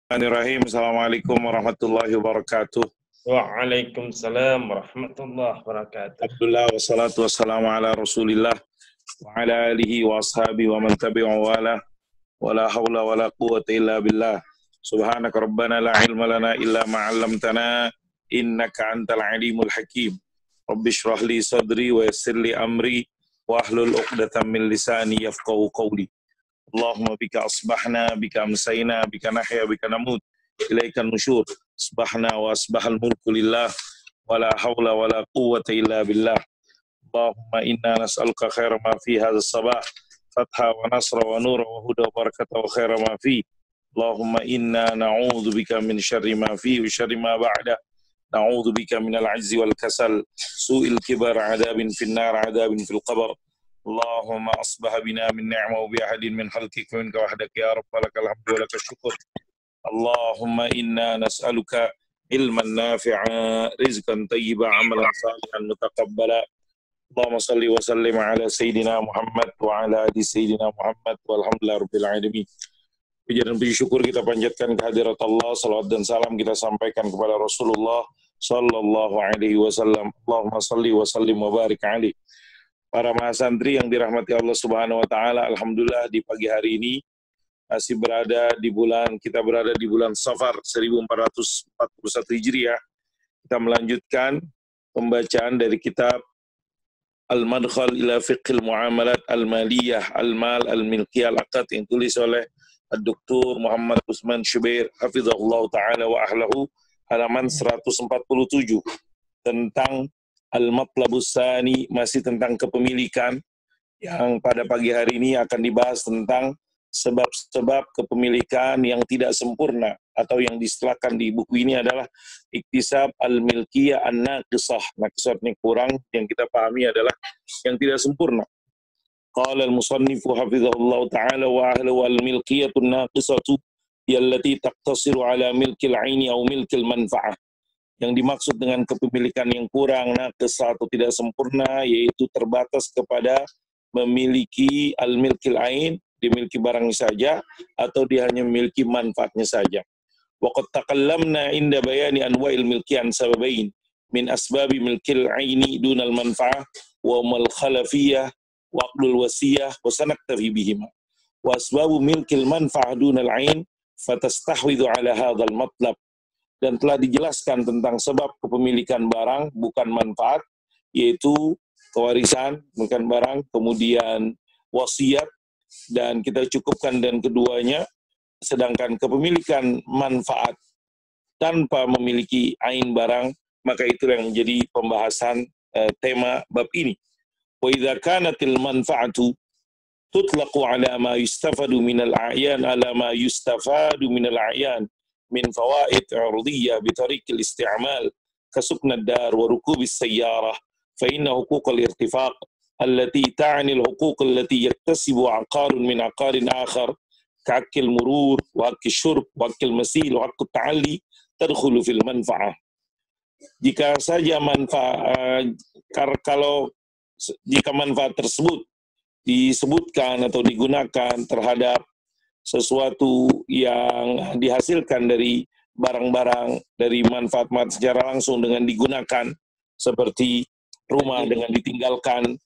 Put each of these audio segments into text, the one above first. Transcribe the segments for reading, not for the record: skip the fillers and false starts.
Bismillahirrahmanirrahim. Assalamualaikum warahmatullahi wabarakatuh. Waalaikumsalam warahmatullahi wabarakatuh. Alhamdulillah wassalatu wassalamu ala Rasulillah wa ala alihi wa ashabihi wa man tabi'ahu wa ala wa la hawla wa la quwwata illa billah. Subhanaka rabbana la ilma lana illa ma 'allamtana innaka antal alimul hakim. Rabbi shrah li sadri wa yassir li amri wa ahlul 'uqdatam min lisani yafqahu qawli. Allahumma bika asbahna, bika amsayna, bika nahya, bika namut, ilaikan nusyur. Asbahna wa asbahal mulku lillah, wa la hawla wa la quwwata illa billah. Allahumma inna nas'aluka khaira ma fi hadha sabah, fatha wa nasra wa nura wa huda wa barakata wa khaira ma fi. Allahumma inna na'udhu bika min syarri ma fi wa syarri ma ba'da. Na'udhu bika min al-'ajzi wal kasal, su'il kibar, adabin finnar, adabin fil qabr. Allahumma asbaha bina min ni'ma wa bi ahadin min khalqika minka wahdaka ya rabb, lakal hamdu wa lakal syukur. Allahumma inna nas'aluka ilman nafi'a, rizqan tayyiba, amalan salihan mutaqabbala. Allahumma salli wa sallim ala sayyidina Muhammad wa ala ali sayyidina Muhammad walhamdulillahi rabbil alamin. Puji dan puji syukur kita panjatkan kehadirat Allah, salawat dan salam kita sampaikan kepada Rasulullah sallallahu alaihi wasallam. Allahumma salli wa sallim wa barik alaihi. Para mahasantri yang dirahmati Allah Subhanahu wa taala, alhamdulillah di pagi hari ini masih kita berada di bulan Safar 1441 Hijriah. Kita melanjutkan pembacaan dari kitab Al-Madkhal ila Fiqhil Muamalat Al-Maliyah Al-Mal Al-Milkiyah Al-Aqad yang tulis oleh Dr. Muhammad Usman Syubair hafizahullah taala wa ahlahu, halaman 147, tentang Al-Matlabus Tsani, masih tentang kepemilikan, yang pada pagi hari ini akan dibahas tentang sebab-sebab kepemilikan yang tidak sempurna, atau yang diistilahkan di buku ini adalah iktisab al-milkiyah an-naqisah. Naqisah ini kurang, yang kita pahami adalah yang tidak sempurna. Qala al-musannifu hafizahullah ta'ala wa ahlu al-milkiyatu an-naqisatu yallati taqtasiru ala milkil aini au milkil manfa'ah. Yang dimaksud dengan kepemilikan yang kurang, naqis atau tidak sempurna, yaitu terbatas kepada memiliki al-milkil ain, dimiliki barangnya saja, atau dia hanya memiliki manfaatnya saja. Wa qad taqallamna inda bayani anwa'il milkiyan sababain min asbabi milkil aini dunal manfa'ah wa mal khalafiyah wa aqdul wasiyah wa sanaktafi bihima. Wa asbabu milkil manfa'ah dunal ain fatastahwidhu ala hadzal matlab. Dan telah dijelaskan tentang sebab kepemilikan barang bukan manfaat, yaitu kewarisan, bukan barang, kemudian wasiat, dan kita cukupkan dan keduanya. Sedangkan kepemilikan manfaat tanpa memiliki ain barang, maka itu yang menjadi pembahasan tema bab ini. Wa idza kanatil manfa'atu tutlaqu ala ma yustafadu minal a'yan ala ma yustafadu minal a'yan min fawaid 'urdiyah bi tariqil isti'mal kasukna ad-dar wa rukubis sayyarah fa inna huquq al-irtifaq allati ta'ni al-huquq allati yaktasibu 'aqarun min 'aqarin akhar ka'akil murur wa akil syurb wa akil masil wa akil ta'alli tadkhulu fil manfa'ah. Jika saja jika manfaat tersebut disebutkan atau digunakan terhadap sesuatu yang dihasilkan dari barang-barang, dari manfaat-manfaat secara langsung dengan digunakan, seperti rumah dengan ditinggalkan,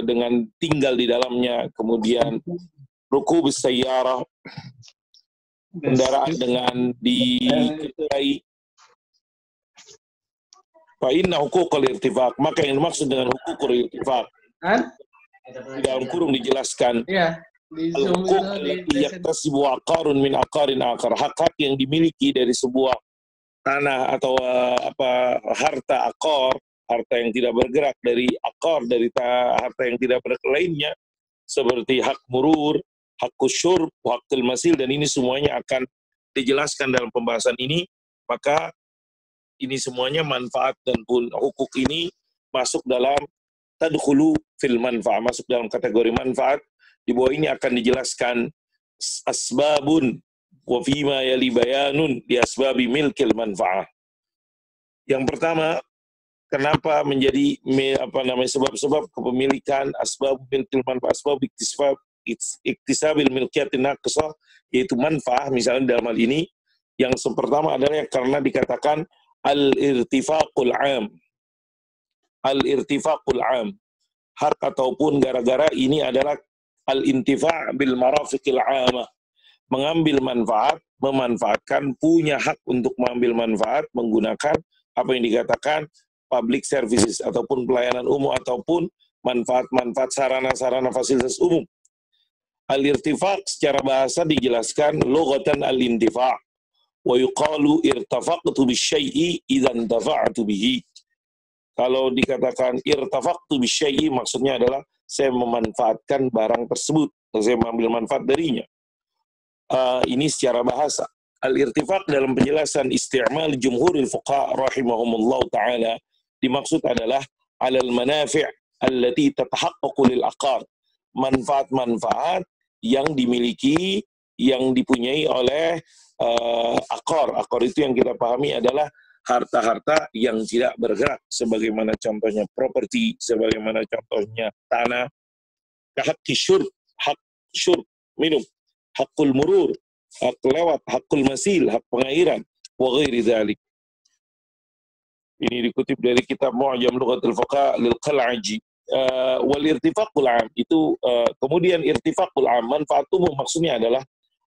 dengan tinggal di dalamnya, kemudian rukubus sayyarah, kendaraan dengan dikendarai. Fa inna huquqal irtifaq, maka yang dimaksud dengan huququl irtifaq di dalam kurung dijelaskan yaktasibu aqarun min aqarin akhar, hak-hak yang dimiliki dari sebuah tanah atau harta aqar, harta yang tidak bergerak, dari aqar, dari harta yang tidak bergerak lainnya, seperti hak murur, hak syurb, hakul masil, dan ini semuanya akan dijelaskan dalam pembahasan ini. Maka ini semuanya manfaat, dan pun hukuk ini masuk dalam tadkhulu fil manfa'ah, masuk dalam kategori manfaat. Di bawah ini akan dijelaskan asbabun wa fima yali bayanun di asbabi milkil manfa'ah. Yang pertama, kenapa menjadi sebab-sebab kepemilikan, asbab milkil manfa'ah, asbab iktisabil milkiyatin naqsah, yaitu manfaah. Misalnya dalam hal ini Yang pertama adalah karena dikatakan al-irtifaqul am. Al-irtifaqul am. Hak ataupun gara-gara ini adalah al-intifa' bil marafiqil amah. Mengambil manfaat, memanfaatkan, punya hak untuk mengambil manfaat menggunakan apa yang dikatakan public services ataupun pelayanan umum ataupun manfaat-manfaat sarana-sarana fasilitas umum. Al-irtifaq secara bahasa dijelaskan lughatan al-intifa' wa yuqalu irtafaqtu bisyai'i idzan tafa'tu bihi. Kalau dikatakan irtafaqtu bisyai'i maksudnya adalah saya memanfaatkan barang tersebut, saya mengambil manfaat darinya. Ini secara bahasa. Al-irtifaq dalam penjelasan isti'mal jumhuril fuqaha rahimahumullah ta'ala dimaksud adalah alal manafi' allati tatahaqqaqu lil aqar. Manfaat-manfaat yang dimiliki, yang dipunyai oleh akor. Akor itu yang kita pahami adalah harta-harta yang tidak bergerak, sebagaimana contohnya properti, sebagaimana contohnya tanah, hak syurb, hak syurb, minum, hakul murur, hak lewat, hakul masil, hak pengairan, wa ghairi dzalik. Ini dikutip dari kitab Mu'jam Lughatul Fuqaha lil Qal'aji. Wal irtifaqul am itu kemudian irtifaqul am manfaat umum maksudnya adalah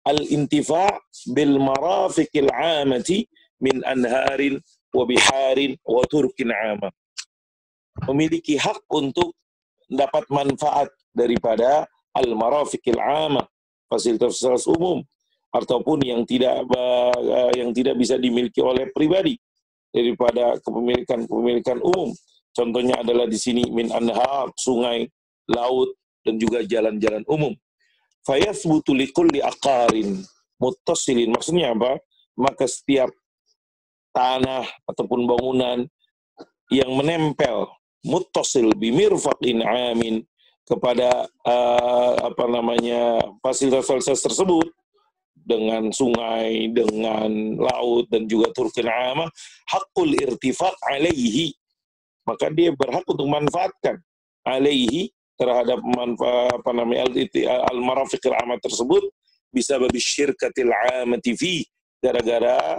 al-intifa' bil marafiqil amati min anharin wa biharin wa turkin amah. Memiliki hak untuk dapat manfaat daripada al-marafiqil amah, fasilitas umum ataupun yang tidak bisa dimiliki oleh pribadi daripada kepemilikan umum. Contohnya adalah di sini min anhar, sungai, laut dan juga jalan-jalan umum. Fayasbutu likulli aqarin muttasilin. Maksudnya apa? Maka setiap tanah ataupun bangunan yang menempel muttasil bimirfaqin amin kepada fasilitas tersebut dengan sungai, dengan laut dan juga turkin amah, hakul irtifaq alaihi, maka dia berhak untuk manfaatkan alaihi terhadap manfaat al-marafiqil amah tersebut bisa babi syirkatil amati fi, gara-gara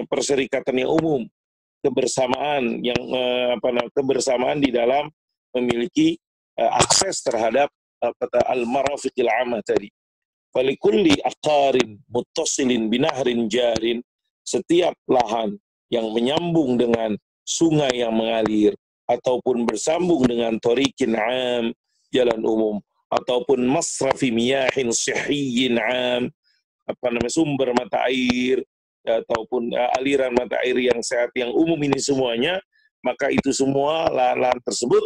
perserikatan yang umum, kebersamaan yang kebersamaan di dalam memiliki akses terhadap al-marafiqil amah tadi. Falikulli aqarin muttasilin binahrin jarin, setiap lahan yang menyambung dengan sungai yang mengalir ataupun bersambung dengan thoriqin am, jalan umum, ataupun masrafi miyahin sihhiyyin am, sumber mata air ataupun aliran mata air yang sehat yang umum, ini semuanya, maka itu semua lahan-lahan tersebut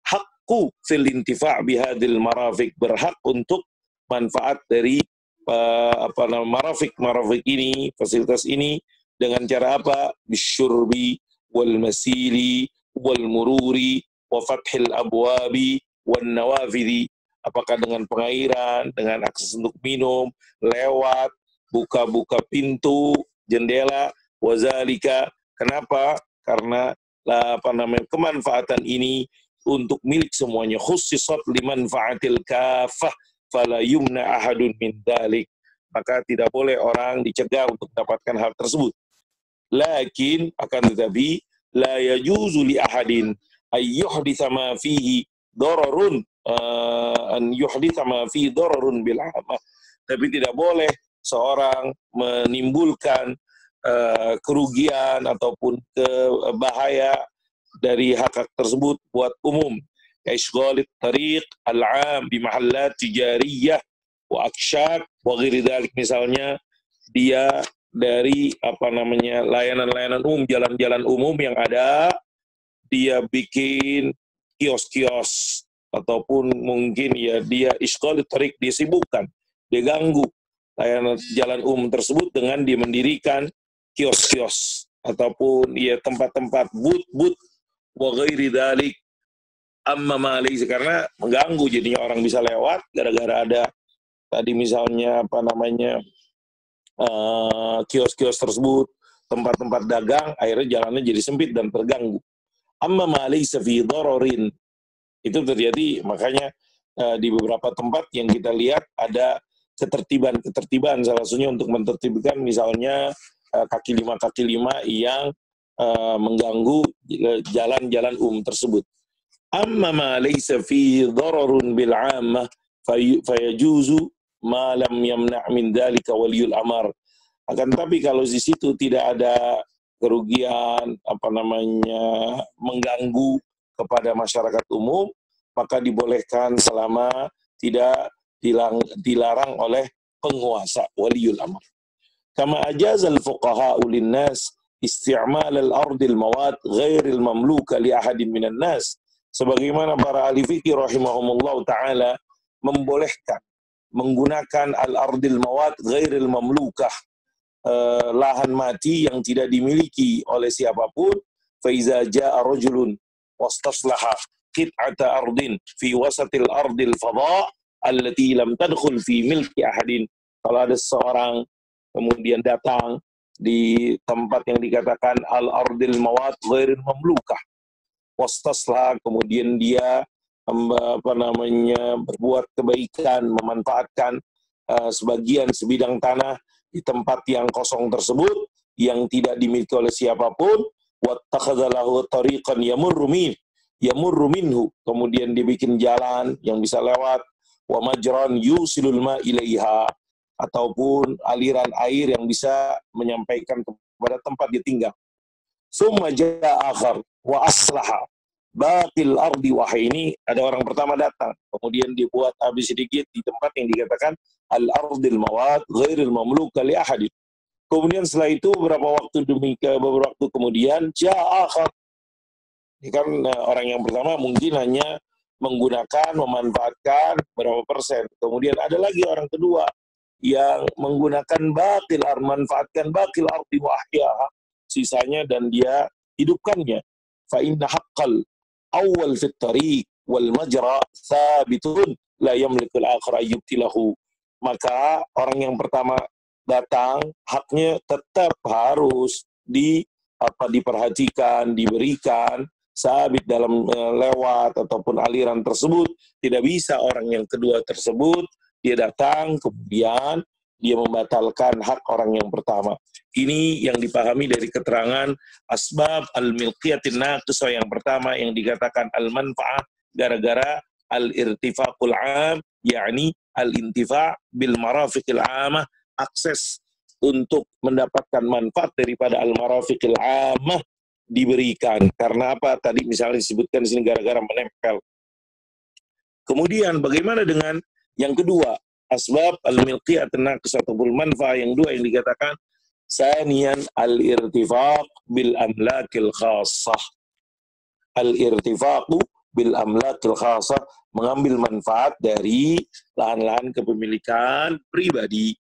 hakku fil intifa' bihadil marafiq, berhak untuk manfaat dari marafiq ini, fasilitas ini, dengan cara apa? Bisyurbi wal masili wal mururi wa fathil abwabi wan nawafidhi. Apakah dengan pengairan, dengan akses untuk minum, lewat, buka-buka pintu, jendela, wazalika. Kenapa? Karena kemanfaatan ini untuk milik semuanya, khussisat limanfaatil kafah fala yumna ahadun min dalik. Maka tidak boleh orang dicegah untuk mendapatkan hal tersebut. Lakin akan tetapi la yajuzu li ahadin ay yuhditsa ma fihi dararun bil amah. Tapi tidak boleh seorang menimbulkan kerugian ataupun bahaya dari hak tersebut buat umum. Kaisghalit tariq al-am bi mahallat tijariyah wa akshab wa ghairi dzalik, misalnya dia dari layanan-layanan umum, jalan-jalan umum yang ada, dia bikin kios-kios ataupun mungkin ya dia isqalit tariq, dia sibukkan, dia ganggu layanan jalan umum tersebut dengan dia mendirikan kios-kios ataupun ya tempat-tempat but-but wa ghairi dzalik amma malaysa, karena mengganggu, jadinya orang bisa lewat gara-gara ada tadi misalnya kios-kios tersebut, tempat-tempat dagang, akhirnya jalannya jadi sempit dan terganggu. Amma ma laysa fi dararin, itu terjadi, makanya di beberapa tempat yang kita lihat ada ketertiban salah satunya untuk mentertibkan misalnya kaki lima yang mengganggu jalan-jalan tersebut. Amma ma laysa fi dararun bil 'ammah fayajuzu ma lam yamna' min dzalika waliyul amr. Akan tapi kalau di situ tidak ada kerugian mengganggu kepada masyarakat umum, maka dibolehkan selama tidak dilarang oleh penguasa waliyul amr. Kama ajazal fuqaha'u linnas isti'mal al-ardil mawad ghairil mamluka li ahadin minan nas. Sebagaimana para ahli fikih rahimahumullah ta'ala membolehkan menggunakan al-ardil mawad ghairil mamlukah, lahan mati yang tidak dimiliki oleh siapapun. Faiza ja'a rajulun wastaslaha qit'ata ardin fi wasatil ardil fadha' allati lam tadkhul fi milki ahadin. Kalau ada seseorang kemudian datang di tempat yang dikatakan al-ardil mawad ghairil mamlukah, wastaslah, kemudian dia berbuat kebaikan, memanfaatkan sebagian sebidang tanah di tempat yang kosong tersebut yang tidak dimiliki oleh siapapun. Wattakhadhalahu tariqan yamurru minhu, kemudian dibikin jalan yang bisa lewat. Wa majran yusilul ma ilaiha, ataupun aliran air yang bisa menyampaikan kepada tempat dia tinggal. Summa jaa akhar wa aslaha baqil ardi, wahai ini ada orang pertama datang, kemudian dibuat habis sedikit di tempat yang dikatakan al-ardil mawad ghairil mamluka li ahadin. Kemudian setelah itu beberapa waktu kemudian jaa akhar. Ini kan orang yang pertama mungkin hanya menggunakan, memanfaatkan berapa persen. Kemudian ada lagi orang kedua yang menggunakan manfaatkan baqil ardi wahya, sisanya, dan dia hidupkannya. Fa inna haqqal awal fit tariq wal majra sabitun la yamliku al-akhar yubtilahu. Maka orang yang pertama datang, haknya tetap harus diperhatikan, diberikan, sabit dalam lewat ataupun aliran tersebut. Tidak bisa orang yang kedua tersebut dia datang kemudian dia membatalkan hak orang yang pertama. Ini yang dipahami dari keterangan asbab al-milqiyatin naqisah yang pertama yang dikatakan al-manfa'ah gara-gara al-irtifaqul 'am, yakni al-intifa' bil marafiqil 'amah, akses untuk mendapatkan manfaat daripada al-marafiqil 'amah diberikan. Karena apa? Tadi misalnya disebutkan di sini gara-gara menempel. Kemudian bagaimana dengan yang kedua? Asbab al-milqiyat naqisah ataupun manfaat yang dua yang dikatakan saniyan al-irtifaq bil amlakil khassah. Al-irtifaqu bil amlakil khassah, mengambil manfaat dari lahan-lahan kepemilikan pribadi.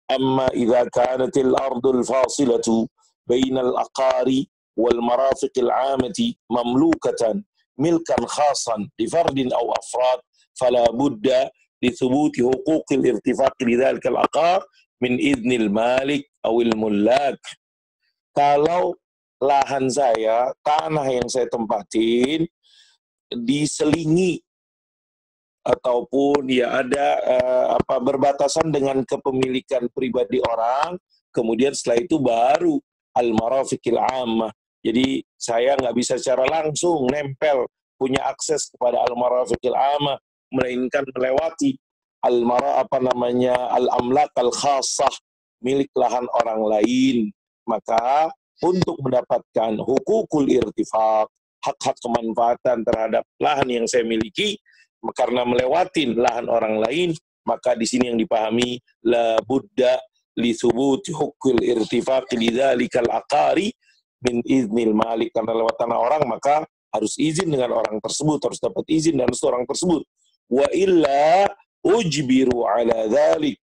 Amma idza kanatil ardul fasilatu bainal aqari wal marafiqil 'amati mamlukatan milkan khassan li fardin aw afrad fala budda li thubuti huquqil irtifaq li dzalikal aqar min idznil malik awil mullak. Kalau lahan saya, tanah yang saya tempatin diselingi ataupun ya ada berbatasan dengan kepemilikan pribadi orang, kemudian setelah itu baru al-marafiqil 'ammah. Jadi saya nggak bisa secara langsung nempel punya akses kepada al-marafiqil 'ammah, melainkan melewati al-amlak al-khassah, milik lahan orang lain. Maka untuk mendapatkan hukukul irtifaq, hak-hak kemanfaatan terhadap lahan yang saya miliki karena melewatin lahan orang lain, maka di sini yang dipahami la budda li thubuti hukukul irtifaq lidzalikal aqari min iznil malik. Karena lewat tanah orang maka harus izin dengan orang tersebut, harus dapat izin dari orang tersebut. Wa illa ujbiru ala dzalik,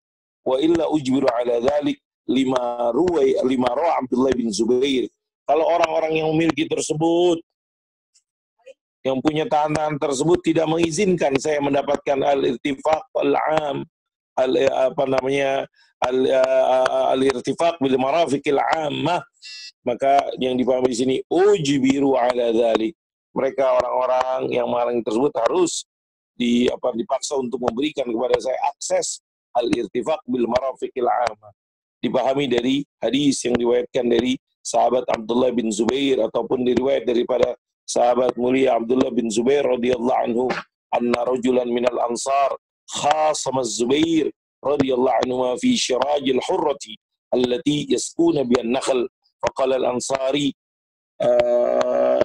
lima rawa Abdullah bin Zubair. Kalau orang-orang yang memiliki tersebut, yang punya tanah tersebut tidak mengizinkan saya mendapatkan al-irtifaq al-'am, al-irtifaq bil marafiqil 'ammah, maka yang dipahami di sini ujbiru ala dzalik. Mereka orang-orang yang melarang tersebut harus dipaksa untuk memberikan kepada saya akses al-irtifaq bil marafiqil 'amah. Dipahami dari hadis yang diriwayatkan dari sahabat Abdullah bin Zubair ataupun diriwayat daripada sahabat mulia Abdullah bin Zubair radhiyallahu anhu, anna rajulan minal ansar khasama Az-Zubair radhiyallahu anhu fi shirajil hurrati allati yasquna bihan nakhl, faqala al-ansari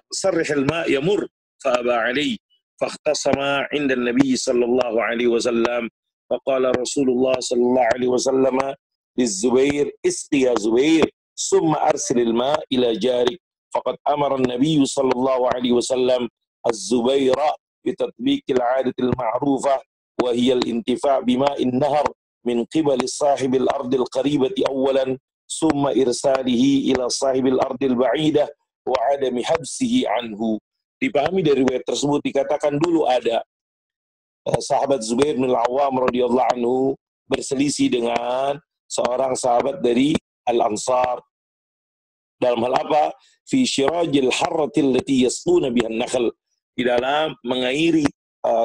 sarrih al-ma' yamur fa'aba alayhi fakhtasama 'inda an-nabi sallallahu alaihi wasallam, faqala Rasulullah sallallahu alaihi wasallam للزبير اسقي يا زبير ثم أرسل الماء إلى جارك، فقد أمر النبي صلى الله عليه وسلم الزبير بتطبيق العادة المعروفة وهي الانتفاع بماء النهر من قبل صاحب الأرض القريبة أولا ثم إرساله إلى صاحب الأرض البعيدة وعدم حبسه عنه. Dipahami dari riwayat tersebut dikatakan dulu ada sahabat Zubair bin Al-Awwam radhiyallahu anhu berselisih dengan seorang sahabat dari Al-Ansar dalam hal apa? Fi syirajil harratil lati yasquna bihan nakhl, di dalam mengairi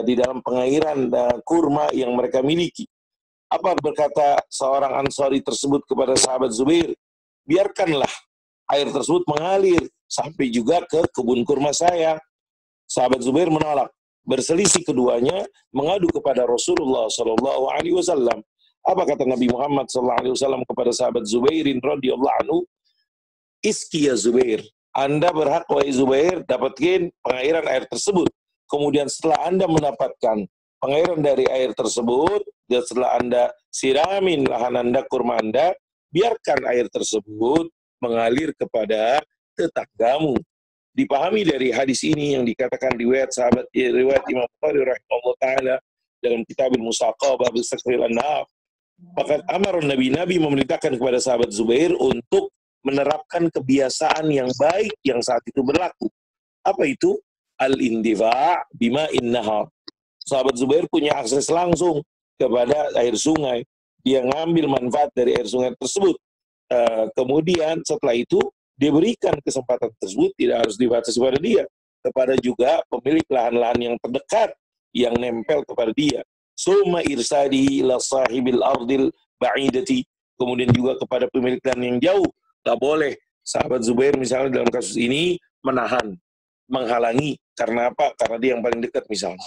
di dalam pengairan kurma yang mereka miliki. Apa berkata seorang Ansari tersebut kepada sahabat Zubair? Biarkanlah air tersebut mengalir sampai juga ke kebun kurma saya. Sahabat Zubair menolak. Berselisih keduanya, mengadu kepada Rasulullah sallallahu alaihi wasallam. Apa kata Nabi Muhammad SAW kepada sahabat Zubairin radhiyallahu anhu? Iski ya Zubair, Anda berhak wahai Zubair dapatkan pengairan air tersebut. Kemudian setelah Anda mendapatkan pengairan dari air tersebut, dan setelah Anda siramin lahan Anda, kurma Anda, biarkan air tersebut mengalir kepada tetanggamu. Dipahami dari hadis ini yang dikatakan riwayat Imam Bukhari rahimahullah taala dalam Kitabul Musaqabah bil Sakril An-Naf. Maka Nabi memerintahkan kepada sahabat Zubair untuk menerapkan kebiasaan yang baik yang saat itu berlaku. Apa itu? Al-indifa' bima'in nahar. Sahabat Zubair punya akses langsung kepada air sungai. Dia ngambil manfaat dari air sungai tersebut. Kemudian setelah itu dia berikan kesempatan tersebut, tidak harus dibatasi pada dia, kepada juga pemilik lahan-lahan yang terdekat yang nempel kepada dia. Summa irsadi ila sahibil ardil ba'idati, kemudian juga kepada pemilik lahan yang jauh. Tak boleh sahabat Zubair misalnya dalam kasus ini menahan, menghalangi, karena apa? Karena dia yang paling dekat misalnya.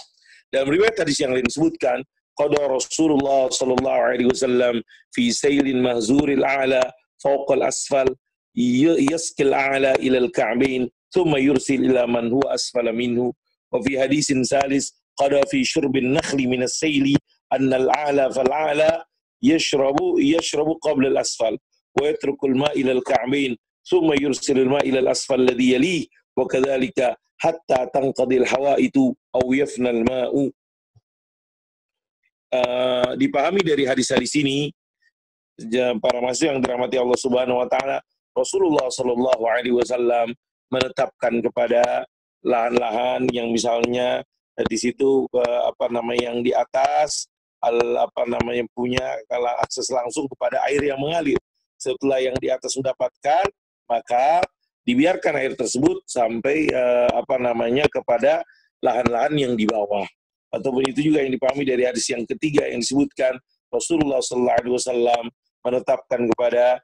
Dalam riwayat hadis yang lain disebutkan, qada Rasulullah sallallahu alaihi wasallam fi sailin mahzuril a'la fawqa al-asfal yaskil a'la ila al-ka'bain thumma yursil ila man huwa asfala minhu. Wa fi hadisin salis qada fi syurbin nakhli min as-sayli anna al-a'la fal-a'la yashrabu qabla al-asfal wa yatruku al-ma' ila al-ka'bain thumma yursil al-ma' ila al-asfal alladhi yalihi wa kadzalika hatta tanqadi al-hawaitu aw yafna al-ma'u. Dipahami dari hadis-hadis ini, para mahasiswa yang dirahmati Allah Subhanahu wa taala, Rasulullah sallallahu alaihi wasallam menetapkan kepada lahan-lahan yang misalnya di situ yang di atas punya kalau akses langsung kepada air yang mengalir. Setelah yang di atas mendapatkan, maka dibiarkan air tersebut sampai kepada lahan-lahan yang di bawah. Ataupun itu juga yang dipahami dari hadis yang ketiga yang disebutkan, Rasulullah sallallahu alaihi wasallam menetapkan kepada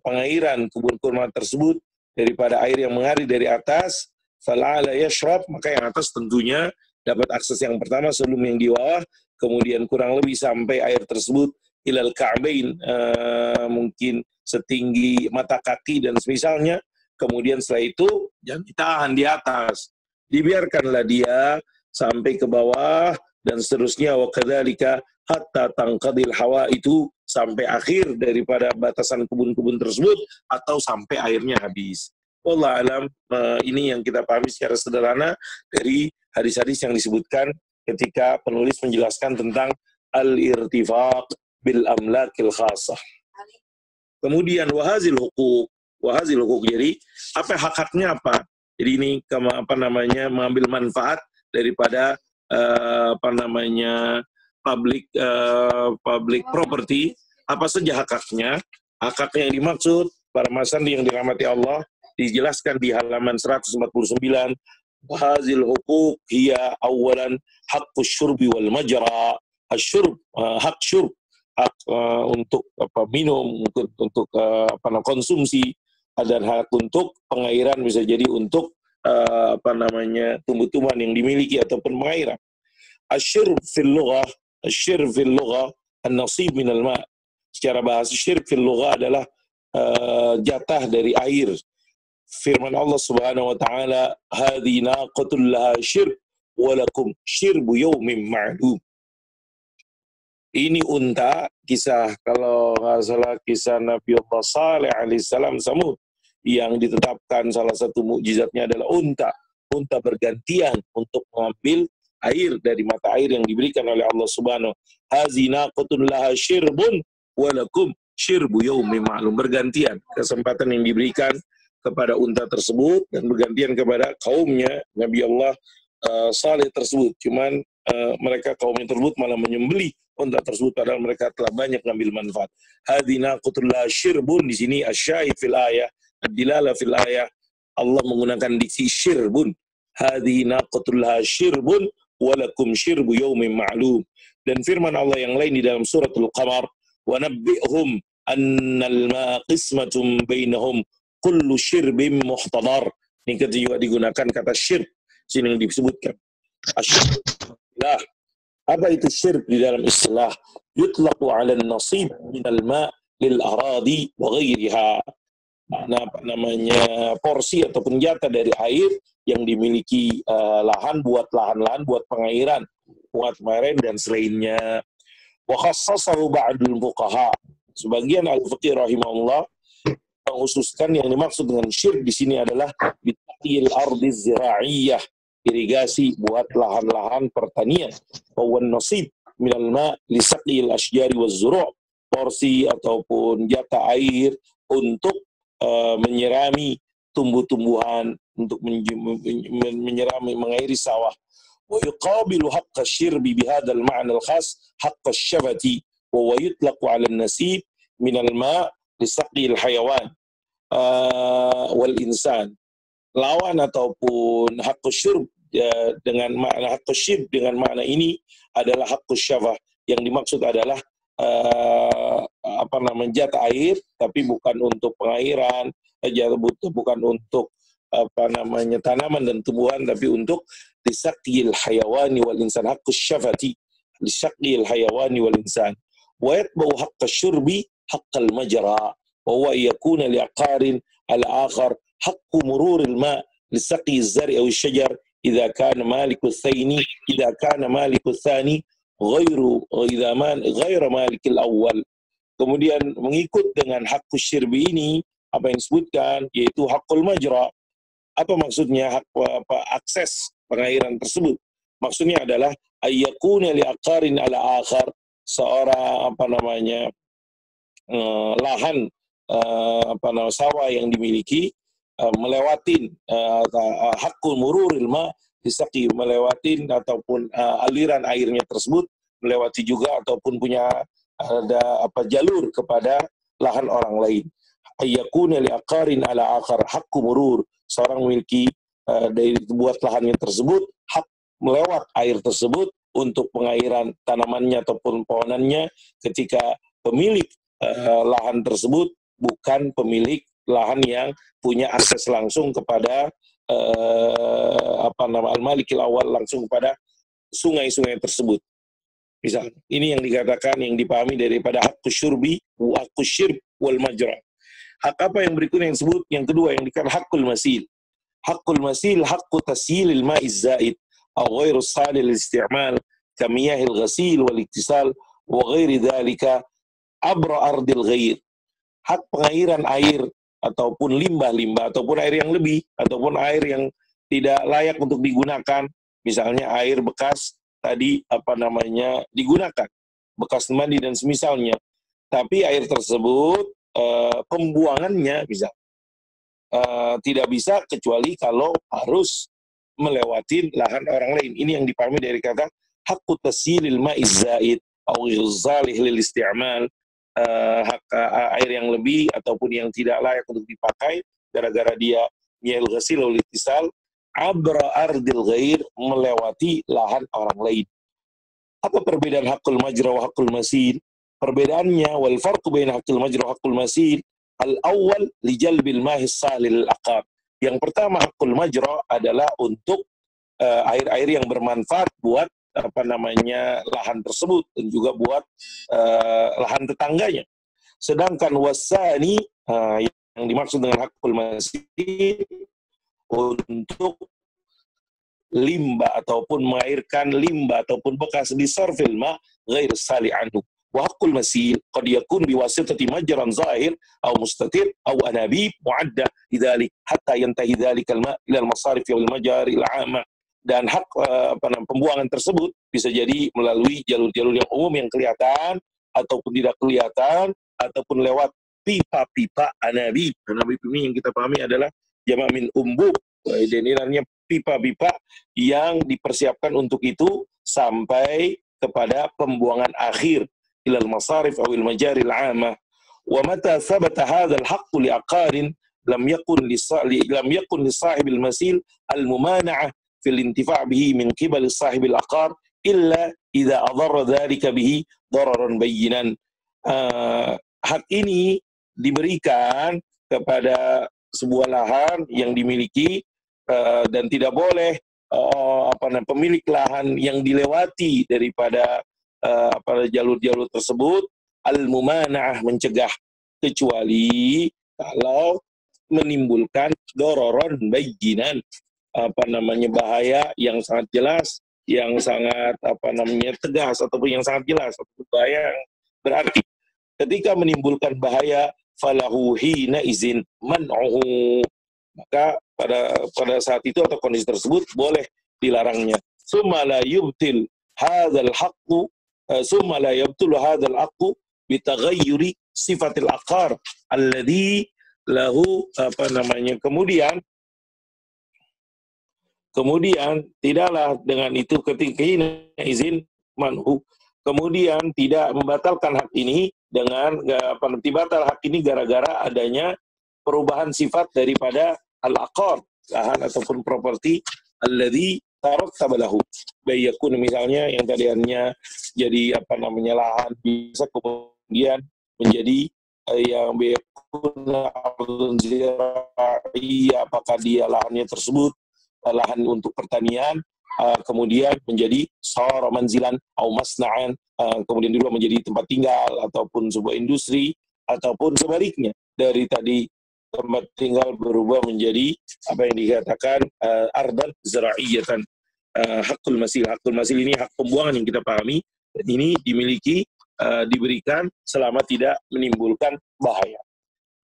pengairan kebun kurma tersebut daripada air yang mengalir dari atas, fala'ala yashrab, maka yang atas tentunya dapat akses yang pertama sebelum yang di bawah, kemudian kurang lebih sampai air tersebut ilal ka'bain, mungkin setinggi mata kaki dan semisalnya. Kemudian setelah itu jangan ditahan di atas, dibiarkanlah dia sampai ke bawah dan seterusnya, wa kadzalika hatta tanqadil hawa, itu sampai akhir daripada batasan kebun-kebun tersebut atau sampai airnya habis. Wallahu alam, ini yang kita pahami secara sederhana dari hadis-hadis yang disebutkan ketika penulis menjelaskan tentang al-irtifaq bil amlakil khassah. Kemudian wahazil hukuk, jadi apa hak-haknya apa? Jadi ini mengambil manfaat daripada public property, apa saja hak-haknya. Hak-haknya yang dimaksud para masandi yang dirahmati Allah dijelaskan di halaman 149. Hazil hukuk hiya awalan haqqus syurbi wal majra. asyurb, hak syurb, hak untuk minum, untuk konsumsi, dan hak untuk pengairan, bisa jadi untuk tumbuh-tumbuhan yang dimiliki ataupun pengairan. Asyirb fil lughah, an-nasib minal ma'. Secara bahasa syirb fil lughah adalah jatah dari air. Firman Allah Subhanahu wa taala, "Hadhi naqatul laha syirb wa lakum syirbu yaumin ma'lum." Ini unta, kisah kalau nggak salah kisah Nabi Allah Saleh alaihissalam Samud, yang ditetapkan salah satu mukjizatnya adalah unta. Unta bergantian untuk mengambil air dari mata air yang diberikan oleh Allah Subhanahu. Hazina qutun laha syirbun walakum syirbu yaumin ma'lum. Bergantian kesempatan yang diberikan kepada unta tersebut dan bergantian kepada kaumnya Nabi Allah Saleh tersebut. Cuman mereka kaumnya tersebut malah menyembelih unta tersebut padahal mereka telah banyak mengambil manfaat. Hadina qutullah syirbun, di sini asyahid fil ayah, ad-dilala fil ayah, Allah menggunakan diksi syirbun. Hadina qutullah syirbun walakum syirbu yaumin ma'lum. Dan firman Allah yang lain di dalam suratul Qamar, wa nabbi'hum annal ma'a qismatum bainahum kullu syirbin muhtadar. Ini juga digunakan kata syirb sini yang disebutkan. Asyirb, apa itu syirb di dalam istilah? Yutlaqu 'ala an-nasib minal ma' lil aradi wa ghairiha. Porsi ataupun jatah dari air yang dimiliki lahan buat pengairan, dan selainnya. Wa khassasahu ba'dul fuqaha. Sebagian al-fiqih rahimahullah mengkhususkan yang dimaksud dengan syirb di sini adalah bitaqil ardi zira'iyah, irigasi buat lahan-lahan pertanian. Wan nasib minal ma' li saqil asjari waz zuru', porsi ataupun jatah air untuk menyirami tumbuh-tumbuhan, untuk menyirami, mengairi sawah. Wa yuqabilu haqqa syirbi bihadzal ma'na al-khas haqqa syafati wa yutlaqu 'ala an-nasib minal ma' li saqil hayawan wal insan. Lawan ataupun haqqus syurb dengan makna haqqus syirb dengan makna ini adalah haqqus syafah, yang dimaksud adalah jatah air tapi bukan untuk pengairan, bukan untuk tanaman dan tumbuhan, tapi untuk lisaqil hayawani wal insan, haqqus syafati lisaqil hayawani wal insan. Wa yatba'u haqqus syurbi haqqal majra wa huwa yakuna li'aqarin ala akhar haqqu mururil ma' lisaqi az-zar'i aw asy-syajar idza kana maliku tsani ghairu malikil awal. Kemudian mengikut dengan haqqus syirbi ini, apa yang disebutkan yaitu haqqul majra. Apa maksudnya akses pengairan tersebut? Maksudnya adalah ayyakuna li'aqarin ala akhar, seorang lahan sawah yang dimiliki melewatin haqqul mururil ma' disaqi, melewatin ataupun aliran airnya tersebut melewati juga ataupun punya ada jalur kepada lahan orang lain. Ayyakuna li'aqarin ala akhar haqqu murur, seorang memiliki dari buat lahannya tersebut hak melewat air tersebut untuk pengairan tanamannya ataupun pohonannya ketika pemilik lahan tersebut bukan pemilik lahan yang punya akses langsung kepada al-malikil awal, langsung kepada sungai-sungai tersebut. Misal, ini yang dikatakan, yang dipahami daripada haqqus syurbi wa haqqus syirb wal majra. Hak apa yang berikutnya yang disebut? Yang kedua yang dikatakan haqqul masil. Haqqul masil haqqu tasyilil ma'iz zaid aw ghairu salih lil isti'mal kamiyahil ghasil wal iktisal wa ghairi dhalika abra ardil ghair. Hak pengairan air ataupun limbah-limbah ataupun air yang lebih ataupun air yang tidak layak untuk digunakan, misalnya air bekas tadi digunakan, bekas mandi dan semisalnya, tapi air tersebut pembuangannya tidak bisa kecuali kalau harus melewati lahan orang lain. Ini yang dipahami dari kata haqqu tasyilil ma'iz zaid au ghizalih lil isti'mal, hak air yang lebih ataupun yang tidak layak untuk dipakai gara-gara dia nyel ghasil wal ittisal abra ardil ghair, melewati lahan orang lain. Apa perbedaan hakul majra wa hakul masil? Perbedaannya, wal farqu baina hakul majra wa hakul masil, al-awwal li jalbil mahi salil aqab. Yang pertama, hakul majra adalah untuk air-air yang bermanfaat buat lahan tersebut dan juga buat lahan tetangganya. Sedangkan wasani, yang dimaksud dengan hakul masil, untuk limbah ataupun mengairkan limbah ataupun bekas di sarfil ma ghair sali anhu. Wa haqqul masil qad yakun biwasitati majran zahir aw mustatir aw anabib mu'adda lidzalik hatta yantahi dzalikal ma ila al-masarif wal majari al-'amma. Dan hak pembuangan tersebut bisa jadi melalui jalur-jalur yang umum yang kelihatan ataupun tidak kelihatan, ataupun lewat pipa-pipa anabib. Anabib ini yang kita pahami adalah jama' min umbub. Dan ini namanya pipa-pipa yang dipersiapkan untuk itu sampai kepada pembuangan akhir ilal masarif awil majaril 'amah. Wa mata thabata hadzal haqqu li aqarin lam yakun li sahibil masil al mumana'ah fil intifa' bihi min qibal sahibil aqar illa idza adarra dzalika bihi dararan bayyinan. Hak ini diberikan kepada sebuah lahan yang dimiliki dan tidak boleh pemilik lahan yang dilewati daripada jalur-jalur tersebut al-mumana'ah, mencegah, kecuali kalau menimbulkan dororon bayyinan, bahaya yang sangat jelas, yang sangat tegas, ataupun yang sangat jelas, ataupun bahaya yang berarti. Ketika menimbulkan bahaya, falahu hina izin man'uhu, maka pada saat itu atau kondisi tersebut boleh dilarangnya. Summa la yubtil hadzal haqqu summa la yubtil hadzal haqqu bi taghayyuri sifatil aqar alladhi lahu kemudian tidaklah dengan itu ketika izin manhu, kemudian tidak membatalkan hak ini dengan batal hak ini gara-gara adanya perubahan sifat daripada al-aqar, lahan ataupun properti alladzi tarattaba lahu. Bayakun misalnya yang tadinya jadi lahan bisa kemudian menjadi yang bayakun ardun zirai, apakah dia lahannya tersebut lahan untuk pertanian, kemudian menjadi sara manzilan atau masna'an, kemudian juga menjadi tempat tinggal ataupun sebuah industri, ataupun sebaliknya dari tadi tempat tinggal berubah menjadi apa yang dikatakan ardan zara'iyatan. Hakul masil. Hakul masil ini hak pembuangan yang kita pahami, dan ini dimiliki diberikan selama tidak menimbulkan bahaya.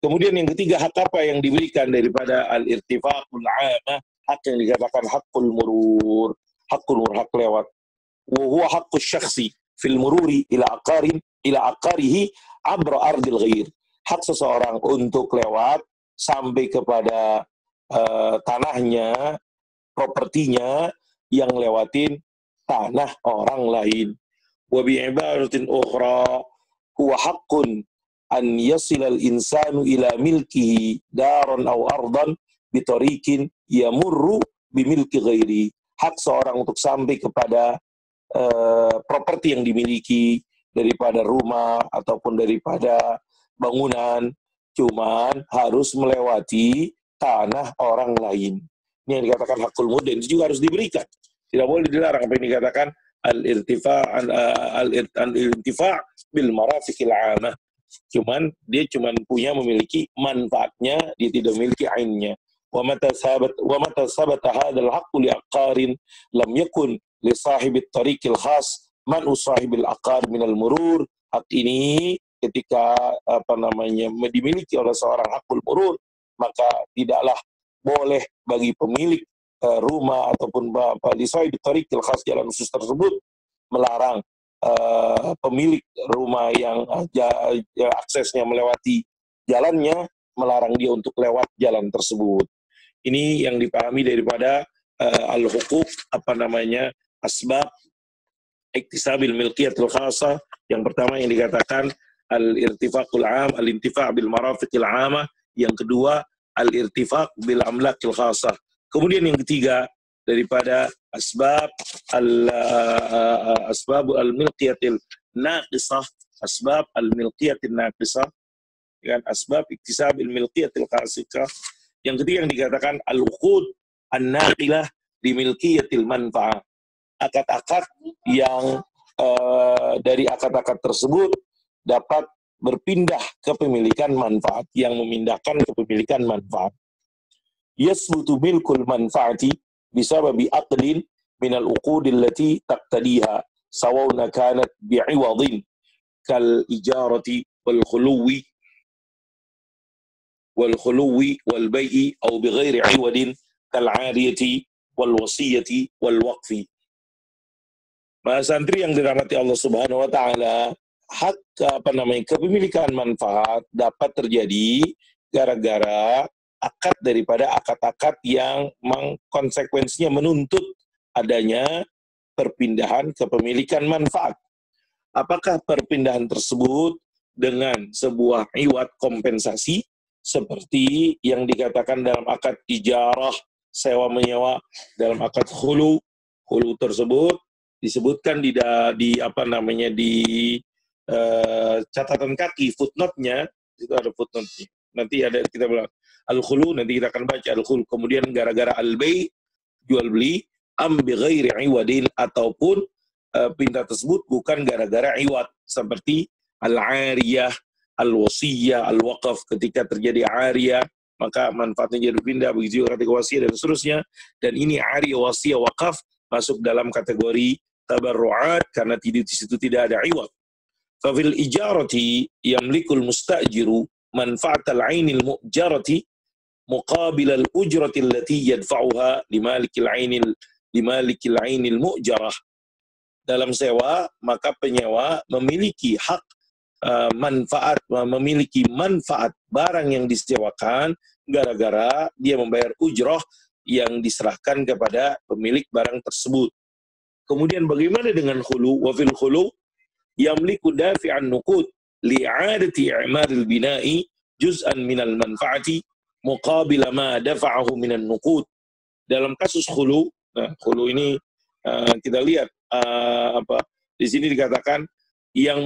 Kemudian yang ketiga, hak apa yang diberikan daripada al-irtifaqul 'amah, hak yang dikatakan hakul murur. Hakul murur, hak lewat. Wa huwa haqqus syakhsi fil mururi ila aqarihi abra ardil ghair. Hak seseorang untuk lewat sampai kepada tanahnya, propertinya, yang lewatin tanah orang lain. Wa bi'ibaratin ukhra huwa haqqun an yasilal insanu ila milkihi daran aw ardan bitariqin yamurru bimilki ghairi. Hak seorang untuk sampai kepada properti yang dimiliki daripada rumah ataupun daripada bangunan, cuman harus melewati tanah orang lain. Ini yang dikatakan hakul murur, itu juga harus diberikan. Tidak boleh dilarang. Apa yang dikatakan al-irtifa' bil marafiqil 'amah. Cuman dia memiliki manfaatnya, dia tidak memiliki ainnya. Wa mata sabata hadzal haqqu li aqarin lam yakun li sahibit tariqil khas man usahibil aqar minal murur. Hak ini ketika dimiliki oleh seorang hakul murur, maka tidaklah boleh bagi pemilik rumah ataupun di sahibit tariqil khas, jalan khusus tersebut, melarang pemilik rumah yang aksesnya melewati jalannya, melarang dia untuk lewat jalan tersebut. Ini yang dipahami daripada al-huquq, asbab iktisabil milkiyatul khasah. Yang pertama yang dikatakan al-irtifaqul 'am, al-intifa' bil marafiqil 'amah. Yang kedua al-irtifaq bil amlakil khasah. Kemudian yang ketiga daripada asbab al-milqiyatil naqisah, asbab al-milqiyatil naqisah, dengan asbab iktisabil milqiyatil qasikah. Yang ketiga yang dikatakan al-uqud an-naqilah di milqiyatil manfa'ah, akad-akad yang dari akad-akad tersebut dapat berpindah kepemilikan manfaat, yang memindahkan kepemilikan manfaat. Yasbutu milkul manfaati bisababi aqdin minal uqudil lati taqtadiha sawawna kanat bi'iwadin kal ijarati wal khuluwi wal bai'i aw bighairi 'iwadin kal 'ariyati wal wasiyati wal waqfi. Mas santri yang dirahmati Allah Subhanahu wa taala, kepemilikan manfaat dapat terjadi gara-gara akad daripada akad-akad yang konsekuensinya menuntut adanya perpindahan kepemilikan manfaat. Apakah perpindahan tersebut dengan sebuah iwat kompensasi seperti yang dikatakan dalam akad ijarah, sewa menyewa, dalam akad khulu tersebut disebutkan di catatan kaki, footnote-nya itu ada footnote-nya. Nanti ada kita bilang al-khulu, nanti kita akan baca al-khulu. Kemudian gara-gara al-bai, jual beli, bi ghairi iwadin, ataupun pindah tersebut bukan gara-gara iwad, seperti al-ariyah, al-wasiyah, al-waqaf. Ketika terjadi ariyah, maka manfaatnya jadi pindah, begitu juga ketika wasiyah dan seterusnya. Dan ini ariyah, wasiyah, waqaf masuk dalam kategori tabarru'at karena di situ tidak ada iwad. Fafil ijarati yamlikul mustajiru manfa'atal 'ainil mu'jarati muqabilal ujrati allati yadfa'uha limalikil 'ainil mu'jarah. Dalam sewa, maka penyewa memiliki hak memiliki manfaat barang yang disewakan gara-gara dia membayar ujrah yang diserahkan kepada pemilik barang tersebut. Kemudian bagaimana dengan khulu? Wa fil khulu yamliku dafi'an nuqud li'adati i'maril bina'i juz'an minal manfaati muqabila ma dafa'ahu minan nuqud. Dalam kasus khulu, nah khulu ini kita lihat di sini dikatakan yang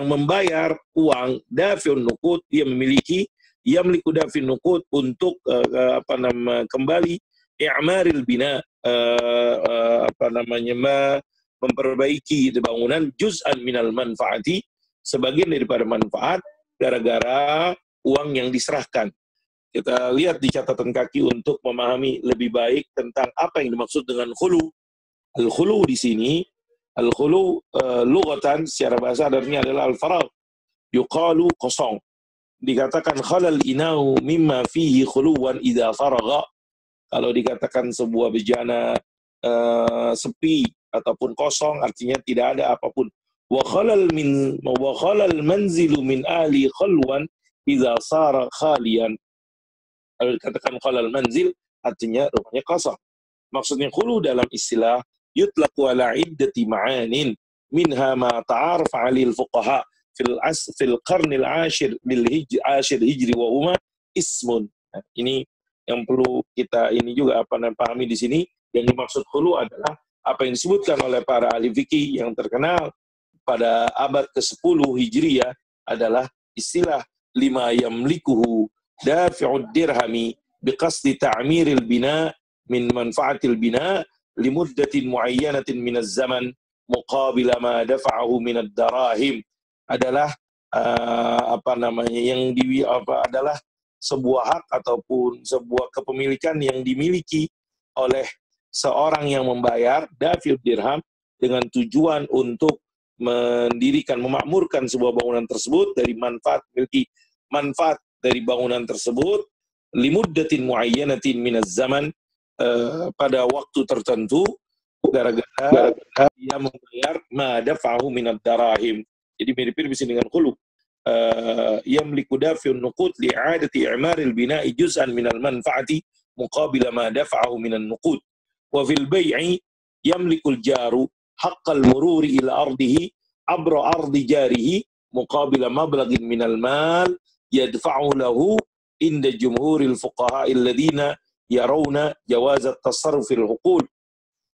membayar uang dafi'un nuqud, dia memiliki yamliku dafi'un nuqud untuk kembali i'maril bina, memperbaiki bangunan juz'an minal manfaati, sebagian daripada manfaat gara-gara uang yang diserahkan. Kita lihat di catatan kaki untuk memahami lebih baik tentang apa yang dimaksud dengan khulu. Al-khulu di sini, al-khulu lughatan secara bahasa artinya adalah al-faragh. Yuqalu kosong. Dikatakan khalal inau mimma fihi khuluwan idza faragha. Kalau dikatakan sebuah bejana sepi ataupun kosong, artinya tidak ada apapun. Wa khalal manzilu min ahli khalwan idza sara khalian. Kalau dikatakan khalal manzil, artinya rumahnya kosong. Maksudnya khulu dalam istilah yutlaqu ala iddati ma'anin minha ma ta'arafa 'alil fuqaha fil qarnil 'ashir hijri wa huma ismun. Nah, ini yang perlu kita ini juga pahami di sini. Yang dimaksud khulu adalah apa yang disebutkan oleh para ahli fikih yang terkenal pada abad ke-10 Hijriyah adalah istilah lima yamlikuhu dafi'ud dirhami biqasdi ta'miril bina min manfaatil bina limuddatin muayyanatin minaz zaman muqabila ma dafa'ahu minad darahim, adalah adalah sebuah hak ataupun sebuah kepemilikan yang dimiliki oleh seorang yang membayar dafi'ud dirham dengan tujuan untuk memakmurkan sebuah bangunan tersebut dari manfaat dari bangunan tersebut limuddatin muayyanatin minaz zaman, pada waktu tertentu gara-gara dia membayar ma dafa'ahu minad darahim. Jadi mirip-mirip dengan khulu. Yamliku dafi'un nuqud li'adati i'maril bina'i juz'an minal manfaati muqabila ma dafa'ahu minan nuqud. Wa fil bai'i yamlikul jaru haqqal mururi ila ardihi abra ardi jarihi muqabila mablaghin minal mal yadfa'u lahu inda jumhuril fuqaha alladhina yarawna jawaz at-tasarruf fil huqul.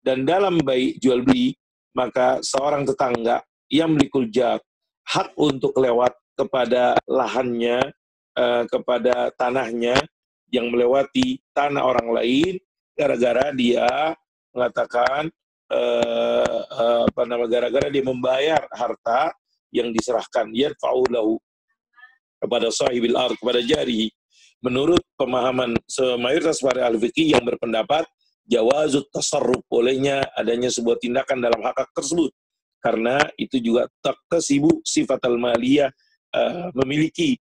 Dan dalam baik jual beli, maka seorang tetangga yamlikul jar, hak untuk lewat kepada lahannya, kepada tanahnya yang melewati tanah orang lain, gara-gara dia mengatakan gara-gara dia membayar harta yang diserahkan, yadfa'u lahu, kepada sahibil ard, kepada jarihi. Menurut pemahaman mayoritas para ahli fikih yang berpendapat jawazut tasarruf, bolehnya adanya sebuah tindakan dalam hak tersebut, karena itu juga taktasibu sifat al-maliyah, memiliki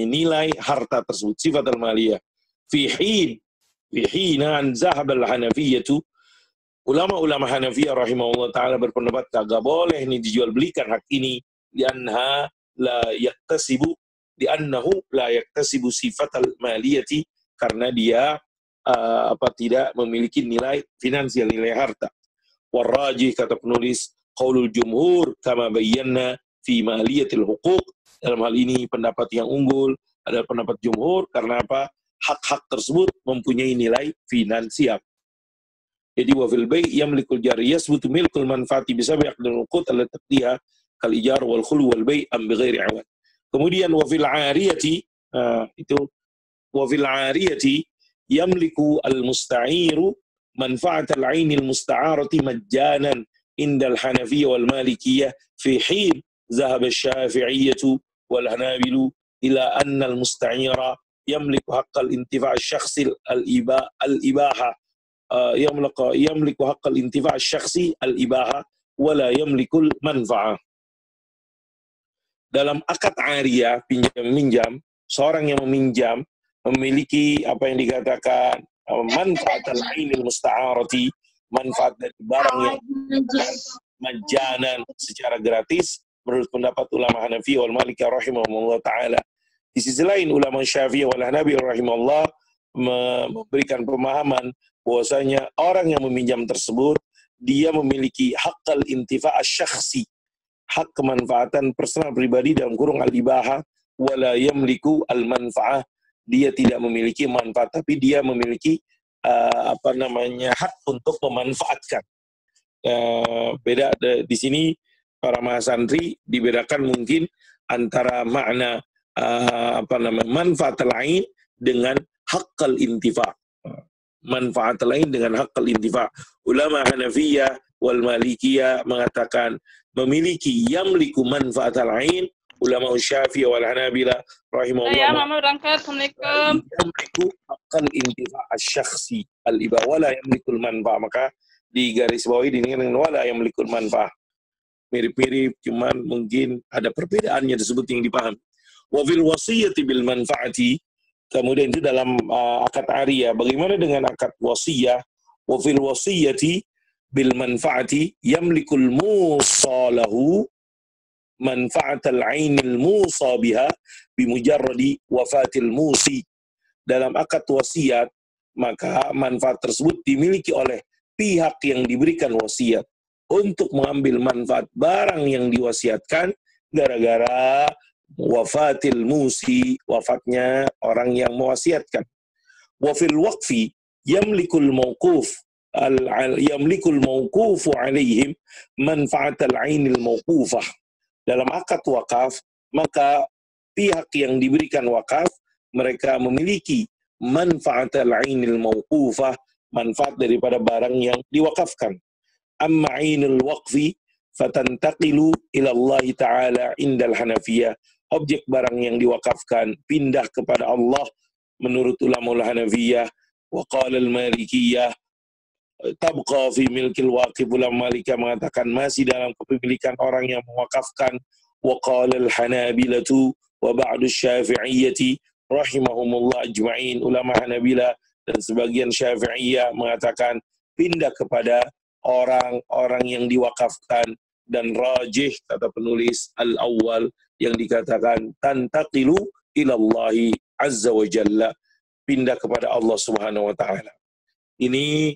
nilai harta tersebut, sifat al-maliyah. Fi hinan zahab al-Hanafiyyah, ulama-ulama Hanafiyah rahimahullah ta'ala berpendapat kagak boleh ini dijual belikan hak ini, liannahu la yaktasibu sifat al-maliyati, karena dia tidak memiliki nilai finansial, nilai harta. Warrajih, kata penulis, qaulul jumhur kama bayyana fi maliyatil huquq. Dalam hal ini pendapat yang unggul adalah pendapat jumhur, karena apa? Hak-hak tersebut mempunyai nilai finansial. Jadi wa fil bai' yamlikul jari yasbutu milkul manfaati bisabi aqdul uqud allati taqdiha kal ijar wal khulu wal bai' am bighairi awad. Kemudian wa fil 'ariyati, wa fil 'ariyati yamliku al-musta'iru manfa'at al-'ain al-musta'arati majjanan indal Hanafiyyah wal Malikiyah, fi hin zahab asy-Syafi'iyyah wal Hanabilu ila anna al-musta'ira yamliku haqqal intifa' asy-syakhsi al-ibaha, yamliku haqqal intifa' asy-syakhsi al-ibaha wala yamlikul manfa'ah. Dalam akad 'ariyah, pinjam-minjam, seorang yang meminjam memiliki apa yang dikatakan manfaat al-'ainil musta'arati, manfaat dari barang yang majanan, secara gratis, menurut pendapat ulama Hanafi wal Maliki rahimahumullah ta'ala. Di sisi lain ulama Syafi'i wal Hanabi rahimahullah memberikan pemahaman bahwasanya orang yang meminjam tersebut dia memiliki haqqal intifa' asy-syakhsi, hak kemanfaatan personal pribadi dalam kurung al-ibaha, wala yamliku al-manfa'ah, dia tidak memiliki manfaat, tapi dia memiliki hak untuk memanfaatkan. Beda di sini para mahasantri dibedakan mungkin antara makna manfaat lain dengan haqqal intifa'. Manfaat lain dengan haqqal intifa'. Ulama Hanafiyah wal Malikiyah mengatakan memiliki yamliku manfaat lain. Ulama Syafi'i wal Hanabila rahimahullah, ya mama berangkat, assalamualaikum, yamliku haqqal intifa' asy-syakhsi al-iba wala yamlikul manfa'. Maka di garis bawahi dengan wala yamlikul manfa'. Mirip-mirip, cuman mungkin ada perbedaannya tersebut yang dipahami. Wa fil wasiyyati bil manfaati, kemudian itu dalam akad 'ariyah. Bagaimana dengan akad wasiyah? Wa fil wasiyyati bil manfaati yamlikul musalahu manfa'atal 'ainil musa biha bimujarradi wafatil musi. Dalam akad wasiat, maka manfaat tersebut dimiliki oleh pihak yang diberikan wasiat untuk mengambil manfaat barang yang diwasiatkan gara-gara wafatil musi, wafatnya orang yang mewasiatkan. Wa fil waqfi yamlikul mawquf yamlikul mawqufu 'alaihim manfa'atal 'ainil mawqufah. Dalam akad wakaf, maka pihak yang diberikan wakaf, mereka memiliki manfaat al-'ainil mawqufah, manfaat daripada barang yang diwakafkan. Amma 'ainul waqfi fatantaqilu ila Allah Ta'ala indal Hanafiyah. Objek barang yang diwakafkan pindah kepada Allah menurut ulama Hanafiyah. Wa qala al-Malikiyah tabqa fi milkil waqif. Ulama Malikiyah mengatakan masih dalam kepemilikan orang yang mewakafkan. Wa qala al-Hanabilatu wa ba'du Syafi'iyyati rahimahumullah ajma'in. Ulama Hanabila dan sebagian Syafi'iyah mengatakan pindah kepada orang-orang yang diwakafkan, dan rajih kata penulis al-awwal yang dikatakan tantaqilu ilallahi azza wa jalla, pindah kepada Allah subhanahu wa ta'ala. Ini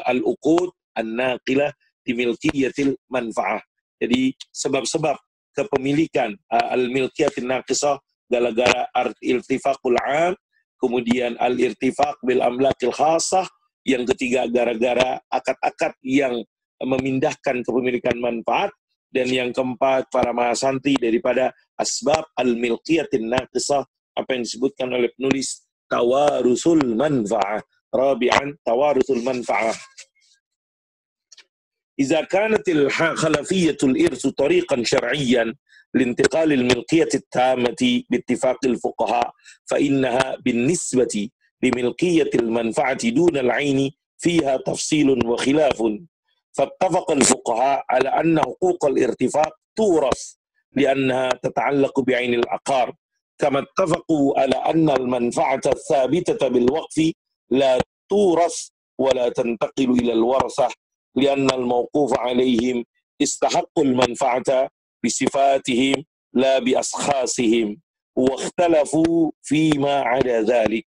al-uqud an-naqilah di milkiyatil manfa'ah. Jadi sebab-sebab kepemilikan al-milkiyatil naqisah gara-gara irtifaqul 'am, kemudian al-irtifaq bil amlakil khassah, yang ketiga gara-gara akad-akad yang memindahkan kepemilikan manfaat, dan yang keempat para mahasantri daripada asbab al-milqiyatin naqisah, apa yang disebutkan oleh penulis tawarusul manfa'ah. Rabi'an tawarusul manfa'ah. Iza kanatil khalafiyatul irsu tariqan syar'iyyan لانتقال الملكية التامة باتفاق الفقهاء فإنها بالنسبة لملكية المنفعة دون العين فيها تفصيل وخلاف فاتفق الفقهاء على أن حقوق الارتفاق تورث لأنها تتعلق بعين العقار كما اتفقوا على أن المنفعة الثابتة بالوقف لا تورث ولا تنتقل إلى الورثة لأن الموقوف عليهم استحقوا المنفعة بصفاتهم لا بأشخاصهم واختلفوا فيما عدا ذلك.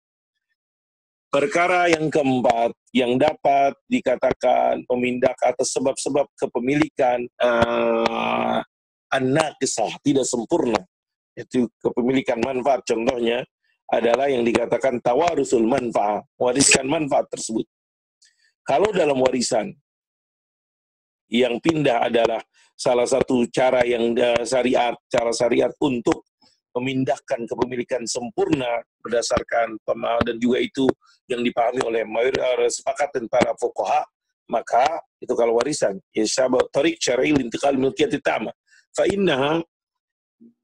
Perkara yang keempat yang dapat dikatakan memindah atas sebab-sebab kepemilikan an-naqisah, tidak sempurna, itu kepemilikan manfaat, contohnya adalah yang dikatakan tawarusul manfaat, wariskan manfaat tersebut. Kalau dalam warisan yang pindah adalah salah satu cara yang cara syariat untuk memindahkan kepemilikan sempurna berdasarkan pemahaman, dan juga itu yang dipahami oleh sepakatan para fuqaha, maka itu kalau warisan yashabu tariq syar'i lintiqal milkiyati tamah fa innaha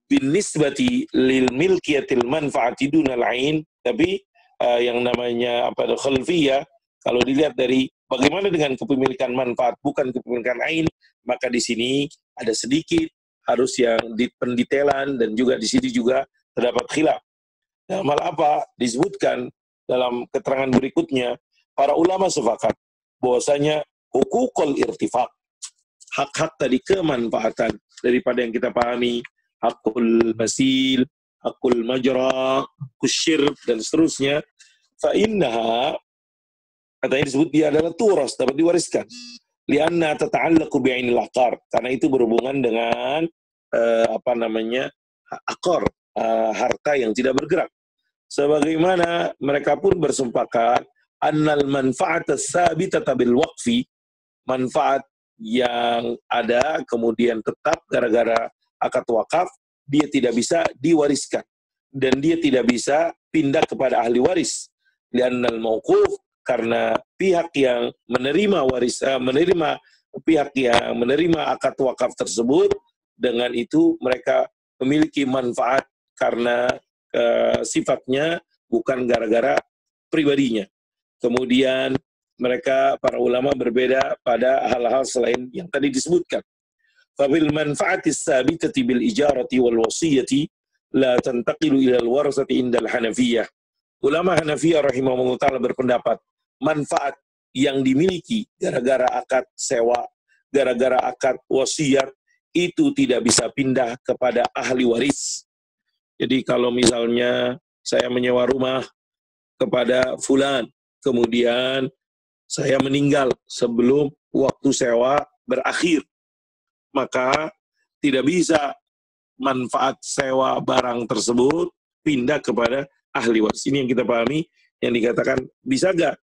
binisbati lil milkiyatil manfaati dunal ain. Tapi yang namanya khalfiyah, kalau dilihat dari bagaimana dengan kepemilikan manfaat bukan kepemilikan ain, maka di sini ada sedikit harus yang di pendetailan, dan juga di sini juga terdapat khilaf. Dalam hal apa? Disebutkan dalam keterangan berikutnya, para ulama sepakat bahwasanya hukukul irtifaq, hak-hak tadi kemanfaatan daripada yang kita pahami, hakul masil, hakul majra, kusyir, dan seterusnya, fa innaha, katanya disebut dia adalah turas, dapat diwariskan. Lianna tata'allaqu bi'ainil aqar, karena itu berhubungan dengan akar, harta yang tidak bergerak. Sebagaimana mereka pun bersepakat annal manfa'at as-sabitata bil waqfi, manfaat yang ada kemudian tetap gara-gara akad wakaf, dia tidak bisa diwariskan dan dia tidak bisa pindah kepada ahli waris. Li'annal mauquf, karena pihak yang menerima pihak yang menerima akad wakaf tersebut, dengan itu mereka memiliki manfaat karena sifatnya bukan gara-gara pribadinya. Kemudian mereka para ulama berbeda pada hal-hal selain yang tadi disebutkan. Fabil manfaatis sabitati bil ijarati wal wasiyati la tantaqilu ila al warasati indal Hanafiyah. Ulama Hanafiyah rahimahumullah ta'ala berpendapat manfaat yang dimiliki gara-gara akad sewa, gara-gara akad wasiat, itu tidak bisa pindah kepada ahli waris. Jadi kalau misalnya saya menyewa rumah kepada fulan, kemudian saya meninggal sebelum waktu sewa berakhir, maka tidak bisa manfaat sewa barang tersebut pindah kepada ahli waris. Ini yang kita pahami, yang dikatakan bisa gak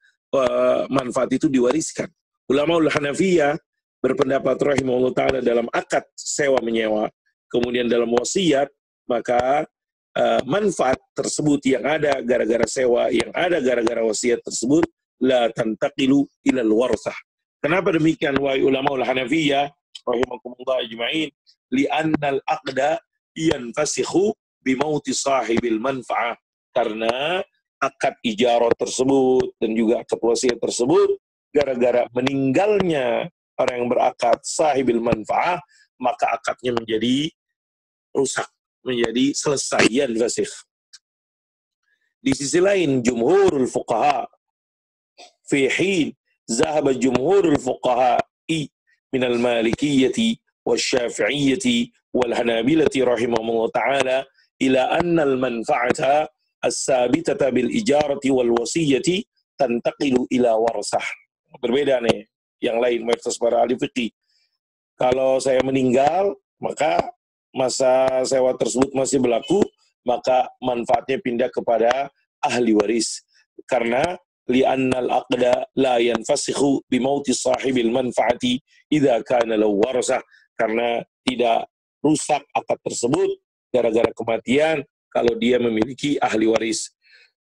manfaat itu diwariskan. Ulama Hanafiyah berpendapat rahimahullah ta'ala dalam akad sewa menyewa, kemudian dalam wasiat, maka manfaat tersebut yang ada gara-gara sewa, yang ada gara-gara wasiat tersebut, la tantaqilu ilal warthah. Kenapa demikian wahai ulama Hanafiyah rahimakumullah ajma'in? Li'annal aqda yanfasikhu bimauti sahibil manfa'ah. Karena akad ijarah tersebut dan juga akad wasiat tersebut gara-gara meninggalnya orang yang berakad sahibil manfa'ah, maka akadnya menjadi rusak, menjadi selesai, yanfasikh. Di sisi lain jumhurul fuqaha fi hin zahaba jumhurul fuqaha'i minal malikiyyati wasyafi'iyyati wal hanabilati rahimahumullah ta'ala ila annal manfa'ata as-sabitata bil ijarati wal wasiyati tantaqilu ila warasah. Berbeda nih yang lain mayoritas para ahli fikih. Kalau saya meninggal, maka masa sewa tersebut masih berlaku, maka manfaatnya pindah kepada ahli waris. Karena li'annal aqda la yanfasikhu bimauti sahibil manfaati idza kana law warasah, karena tidak rusak akad tersebut gara-gara kematian kalau dia memiliki ahli waris.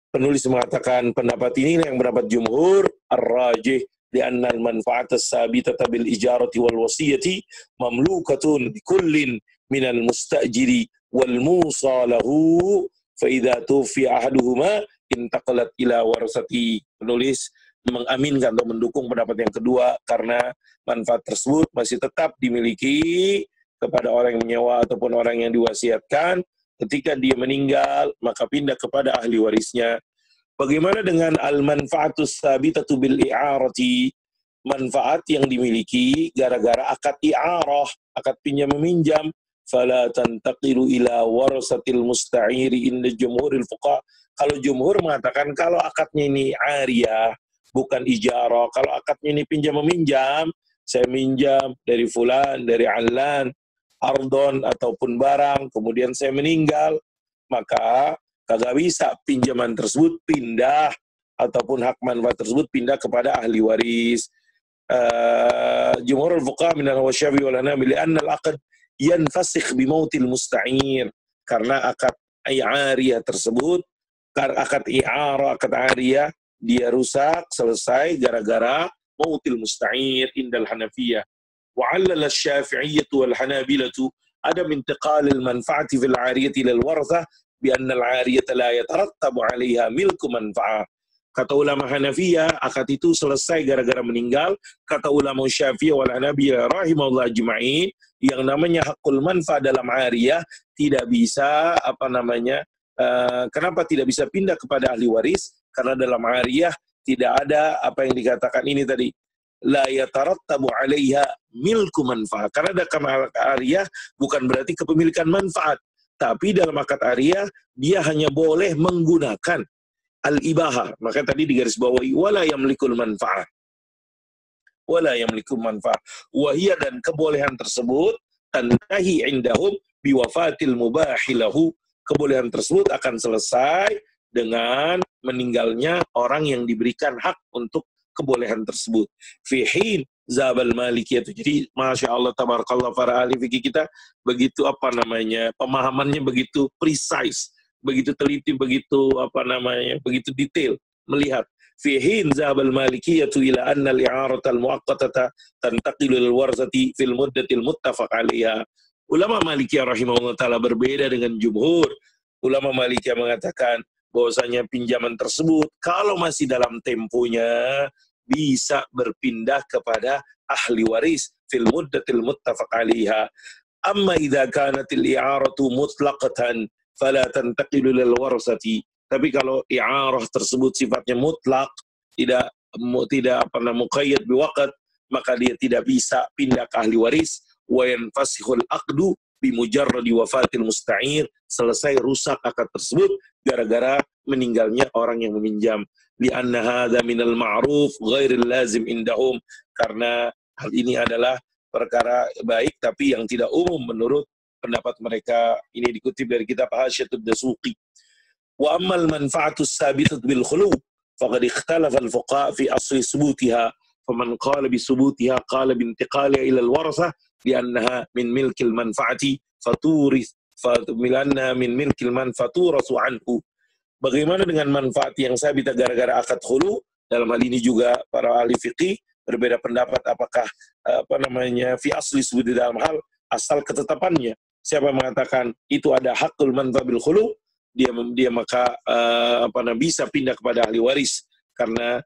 Penulis mengatakan pendapat ini yang pendapat jumhur ar-rajih li'anna al-manfa'at as-sabitata bil ijarati wal wasiyati mamlukatun bikullin minal mustajiri wal musalahu fa idza tufi ahaduhuma intaqalat ila warasati. Penulis mengaminkan atau mendukung pendapat yang kedua karena manfaat tersebut masih tetap dimiliki kepada orang yang menyewa ataupun orang yang diwasiatkan. Ketika dia meninggal, maka pindah kepada ahli warisnya. Bagaimana dengan al-manfa'atus sabitatu bil i'arati? Manfaat yang dimiliki gara-gara akad i'arah, akad pinjam meminjam. Fala tantaqilu ila warasatil musta'iri inda jumhuril fuqaha. Kalau jumhur mengatakan kalau akadnya ini ariyah, bukan ijarah. Kalau akadnya ini pinjam meminjam, saya minjam dari fulan, dari allan, ardon ataupun barang, kemudian saya meninggal, maka kagak bisa pinjaman tersebut pindah ataupun hak manfaat tersebut pindah kepada ahli waris. Jumhurul fuqaha minal wasyafi wal hanabila anna al-aqd yanfasikh bimautil musta'ir, karena akad i'ariyah tersebut, akad i'arah, akad ariyah dia rusak selesai gara-gara mautil musta'ir indal hanafiyah. وعلل الشافعية والحنابلة عدم انتقال المنفعة في العارية إلى الورثة بأن العارية لا يترتب عليها ملك منفعة. Kata ulama Hanafiyah, akad itu selesai gara-gara meninggal. Kata ulama Syafi'iyah wal Hanabiyah rahimahullah ajma'in, yang namanya hakul manfa dalam ariyah tidak bisa kenapa tidak bisa pindah kepada ahli waris? Karena dalam ariyah tidak ada apa yang dikatakan ini tadi, la yatarattabu 'alaiha milku manfaat. Karena dalam akad ariyah bukan berarti kepemilikan manfaat, tapi dalam akad ariyah dia hanya boleh menggunakan al-ibahah. Maka tadi digarisbawahi wala yamlikul manfaat. Wala yamlikul manfaat. Wahia, dan kebolehan tersebut tantahi indahum biwafatil mubahilahu. Kebolehan tersebut akan selesai dengan meninggalnya orang yang diberikan hak untuk kebolehan tersebut. Fihin zabal malikiyah. Jadi masya Allah tabarakallah, para ahli fikih kita begitu pemahamannya begitu precise, begitu teliti, begitu begitu detail melihat. Fihin zabal malikiyah ila anna al-i'arata al-muaqqatata tantaqilu lil warasati fil muddatil muttafaq 'alaiha. Ulama Malikiyah rahimahullah taala berbeda dengan jumhur. Ulama Malikiyah mengatakan bahwasanya pinjaman tersebut kalau masih dalam temponya bisa berpindah kepada ahli waris fil muddatil muttafaq 'alaiha. Amma idza kanatil i'aratu mutlaqatan fala tantaqilu lil warasati. Tapi kalau i'arah tersebut sifatnya mutlak, tidak muqayyad biwaqt, maka dia tidak bisa pindah ke ahli waris. Wa yanfasihul aqdu bimujarradi wafatil musta'ir. Selesai rusak akad tersebut gara-gara meninggalnya orang yang meminjam. Li'anna hadza minal ma'ruf ghairil lazim indahum. Karena hal ini adalah perkara baik tapi yang tidak umum menurut pendapat mereka. Ini dikutip dari kitab Hasyatud Dasuqi. Wa ammal manfa'atus sabitat bil khulu faqad ikhtalafa al-fuqaha fi asli subutiha. Faman qala bi subutiha qala bi intiqaliha ila al-warasah li'annaha min milkil manfaati faturith fatumilanna min milkil manfaturasu anhu. Bagaimana dengan manfaat yang sabit gara-gara akad khulu? Dalam hal ini juga para ahli fikih berbeda pendapat apakah fi asli subut dalam hal asal ketetapannya. Siapa mengatakan itu ada hakul manfa bil khulu, dia maka bisa pindah kepada ahli waris karena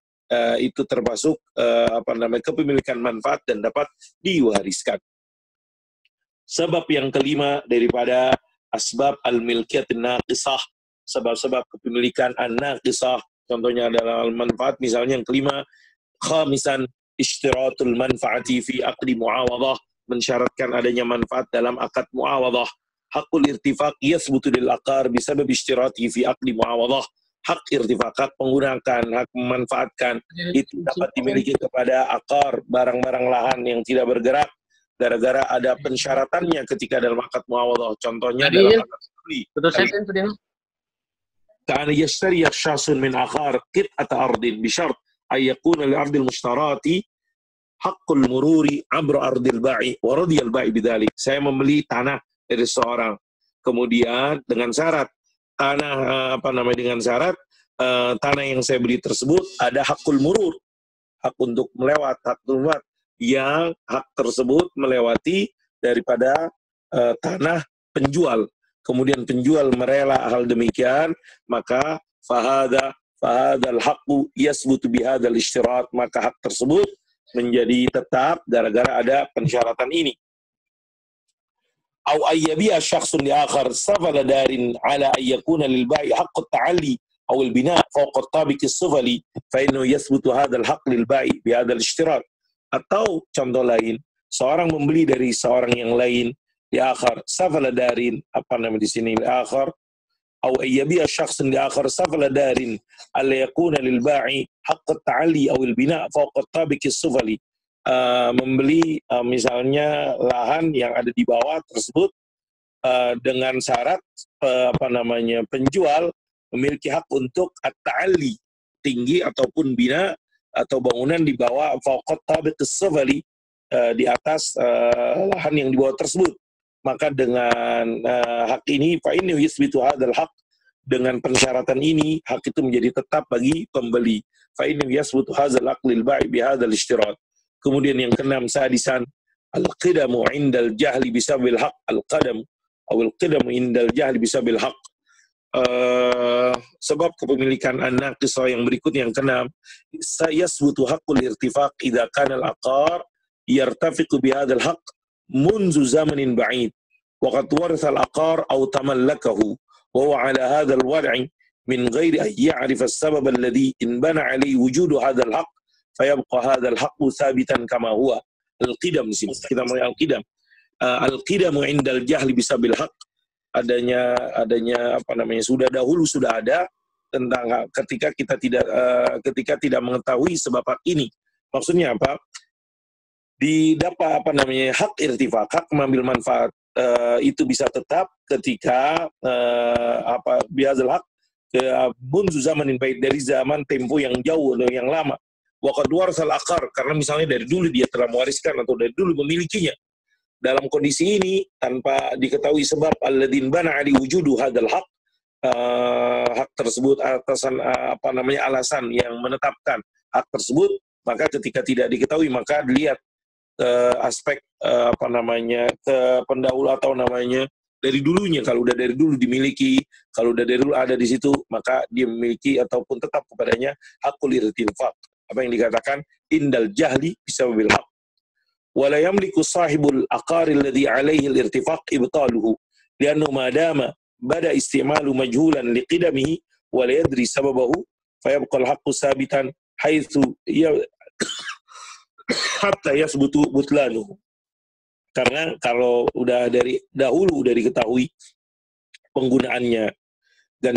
itu termasuk kepemilikan manfaat dan dapat diwariskan. Sebab yang kelima daripada asbab al-milkiyat naqisah, sebab-sebab kepemilikan an-naqisah, contohnya adalah manfaat, misalnya yang kelima, khamisan ishtiratul manfaati fi aqdi muawadah, mensyaratkan adanya manfaat dalam akad muawadah. Hakul irtifaq yathbutu lil aqar bisabab ishtirati fi aqdi muawadah. Hak irtifakat menggunakan, hak memanfaatkan itu dapat dimiliki kepada akar, barang-barang lahan yang tidak bergerak, gara-gara ada pensyaratannya ketika dalam akad muawadah. Contohnya dalam akad beli. كأن يشتري شخص من آخر قطعة أرض بشرط أن يكون للأرض المشترات حق المرور عبر أرض البائع ورضي البائع بذلك. Saya membeli tanah dari seorang, kemudian dengan syarat dengan syarat tanah yang saya beli tersebut ada hakul murur, hak untuk melewat, yang hak tersebut melewati daripada tanah penjual. Kemudian penjual merela hal demikian, maka fahadal haqqu yasbutu bihadal ishtirat, maka hak tersebut menjadi tetap gara-gara ada pensyaratan ini. Au ayyabi'a syakhsun li akhar safala darin ala an yakuna lil ba'i haqqut ta'alli aw al bina' fawqa at-tabiq as-sufali fa innahu yasbutu hadzal haqq lil ba'i bi hadzal ishtirat. Atau contoh lain, seorang membeli dari seorang yang lain di akhar safala darin, di sini di akhar, au ayyabi'a syakhsun li akhar safala darin alla yakuna lil ba'i haqqut ta'alli aw al bina' fawqa at-tabiq as-sufali. Membeli misalnya lahan yang ada di bawah tersebut dengan syarat penjual memiliki hak untuk at-ta'alli, tinggi ataupun bina atau bangunan di bawah fawqat tabiq as-sufali, di atas lahan yang di bawah tersebut. Maka dengan hak ini fa innahu yasbitu hadzal haq, dengan persyaratan ini hak itu menjadi tetap bagi pembeli. Fa innahu yasbutu hadzal haq lil ba'i bi hadzal ishtirat. Kemudian yang keenam, sadisan, al-qidamu indal jahli bisabil haq, al-qadam atau al-qidamu indal jahli bisabil haq. Sebab kepemilikan an-naqisah yang berikutnya yang keenam, yasbutu haqqul irtifaq idza kana al-aqar yartafiqu bihadzal haq munzu zamanin ba'id wa qad waratha al-aqar aw tamallakahu wa huwa ala hadzal wad'i min ghairi an ya'rifa as-sabab alladhi inbana alayhi wujudu hadzal haq fayabqa hadzal haqqu thabitan kama huwa. Al-qidam, di sini kita mulai al-qidam. Al-qidamu indal jahli bisabil haq, adanya sudah dahulu sudah ada tentang ketika tidak mengetahui sebab hak ini. Maksudnya apa? Didapat hak irtifaq, hak mengambil manfaat itu bisa tetap ketika bihadzal haq munzu zamanin baik, dari zaman tempo yang jauh atau yang lama. Waqad warsal aqar, karena misalnya dari dulu dia telah mewariskan atau dari dulu memilikinya. Dalam kondisi ini tanpa diketahui sebab alladzin bana ali wujudu hadzal haq, hak tersebut atasan alasan yang menetapkan hak tersebut, maka ketika tidak diketahui maka dilihat aspek pendahulu atau dari dulunya. Kalau udah dari dulu dimiliki, kalau udah dari dulu ada di situ, maka dia memiliki ataupun tetap kepadanya hakul irtifaq. Apa yang dikatakan indal jahli bisababil haq. Wala yamliku sahibul aqari alladhi alaihi al-irtifaq ibtaluhu liannahu ma dama bada istimalu majhulan liqidamihi wa la yadri sababahu fayabqa al-haqqu sabitan haitsu hatta yasbutu butlanuhu. Karena kalau udah dari dahulu udah diketahui penggunaannya dan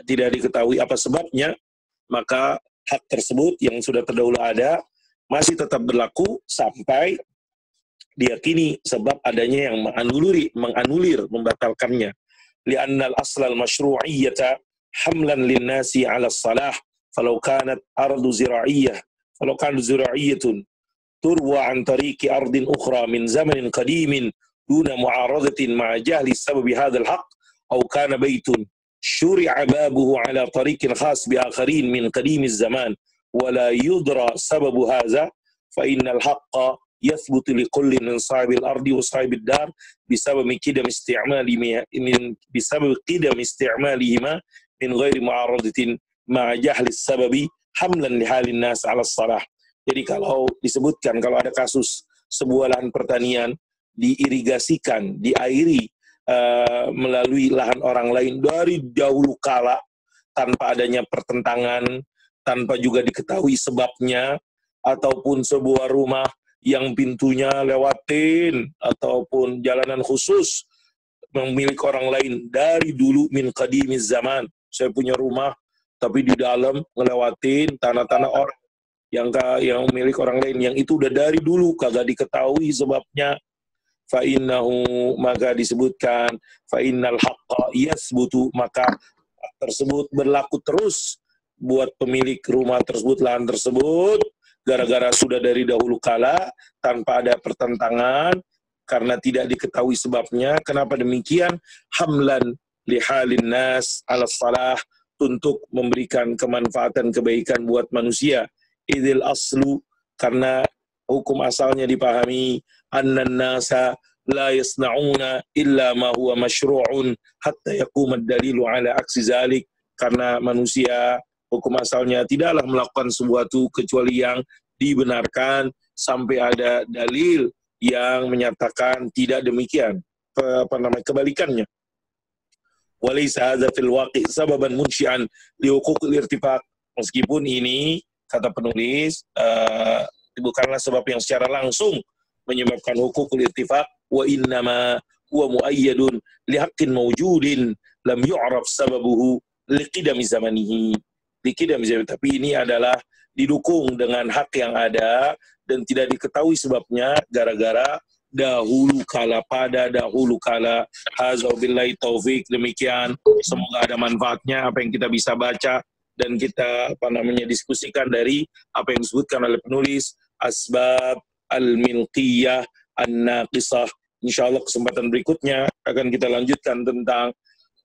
tidak diketahui apa sebabnya, maka hak tersebut yang sudah terdahulu ada masih tetap berlaku sampai diyakini sebab adanya yang menganulir, membatalkannya. Li'anna al-asla al-mashru'iyyata hamlan lin-nasi 'ala as-salah falau kanat zira'iyyatun turwa 'an tariqi ardin ukhra min zamanin qadimin duna mu'aradatin ma'a jahli sababi hadzal haqq aw kana baytun syuri'a babuhu 'ala tariqin khas bi akharin min qadimiz zaman wala yudra sababu hadza fa innal haqqa yathbutu likulli min sahibil ardi wa sahibid dar bisabab qidam isti'malihima min ghairi mu'aradatin ma'a jahli sababi hamlan li halin nas 'ala salah. Jadi kalau disebutkan kalau ada kasus sebuah lahan pertanian diirigasikan, diairi melalui lahan orang lain dari dahulu kala tanpa adanya pertentangan, tanpa juga diketahui sebabnya, ataupun sebuah rumah yang pintunya lewatin ataupun jalanan khusus memiliki orang lain dari dulu min qadimiz zaman. Saya punya rumah tapi di dalam ngelewatin tanah-tanah orang yang milik orang lain, yang itu udah dari dulu kagak diketahui sebabnya. Fa innahu, maka disebutkan fa innal haqqa yasbutu, maka tersebut berlaku terus buat pemilik rumah tersebut, lahan tersebut, gara-gara sudah dari dahulu kala tanpa ada pertentangan, karena tidak diketahui sebabnya. Kenapa demikian? Hamlan lihalin nas ala salah, untuk memberikan kemanfaatan kebaikan buat manusia. Idil aslu, karena hukum asalnya dipahami, annan nasa la yasna'una illa ma huwa masyru'un hatta yaquma ad-dalilu ala aksi zalik, karena manusia hukum asalnya tidaklah melakukan sesuatu kecuali yang dibenarkan sampai ada dalil yang menyatakan tidak demikian, kebalikannya. Walaysa hadza fil waqi' sababan munsyi'an li huquqil irtifaq, meskipun ini kata penulis bukanlah sebab yang secara langsung menyebabkan hukukul irtifaq, wa innama huwa muayyadun li haqqin mawjudin lam yu'raf sababuhu liqidami zamanihi. Tapi ini adalah didukung dengan hak yang ada dan tidak diketahui sebabnya gara-gara dahulu kala, pada dahulu kala. Hadza billahi taufik. Demikian, semoga ada manfaatnya apa yang kita bisa baca dan kita diskusikan dari apa yang disebutkan oleh penulis asbab al-milqiyah an-naqisah. Insyaallah kesempatan berikutnya akan kita lanjutkan tentang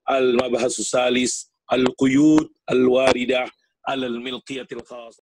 al-mabhasus salis al-quyud al-waridah al-milqiyatil khas.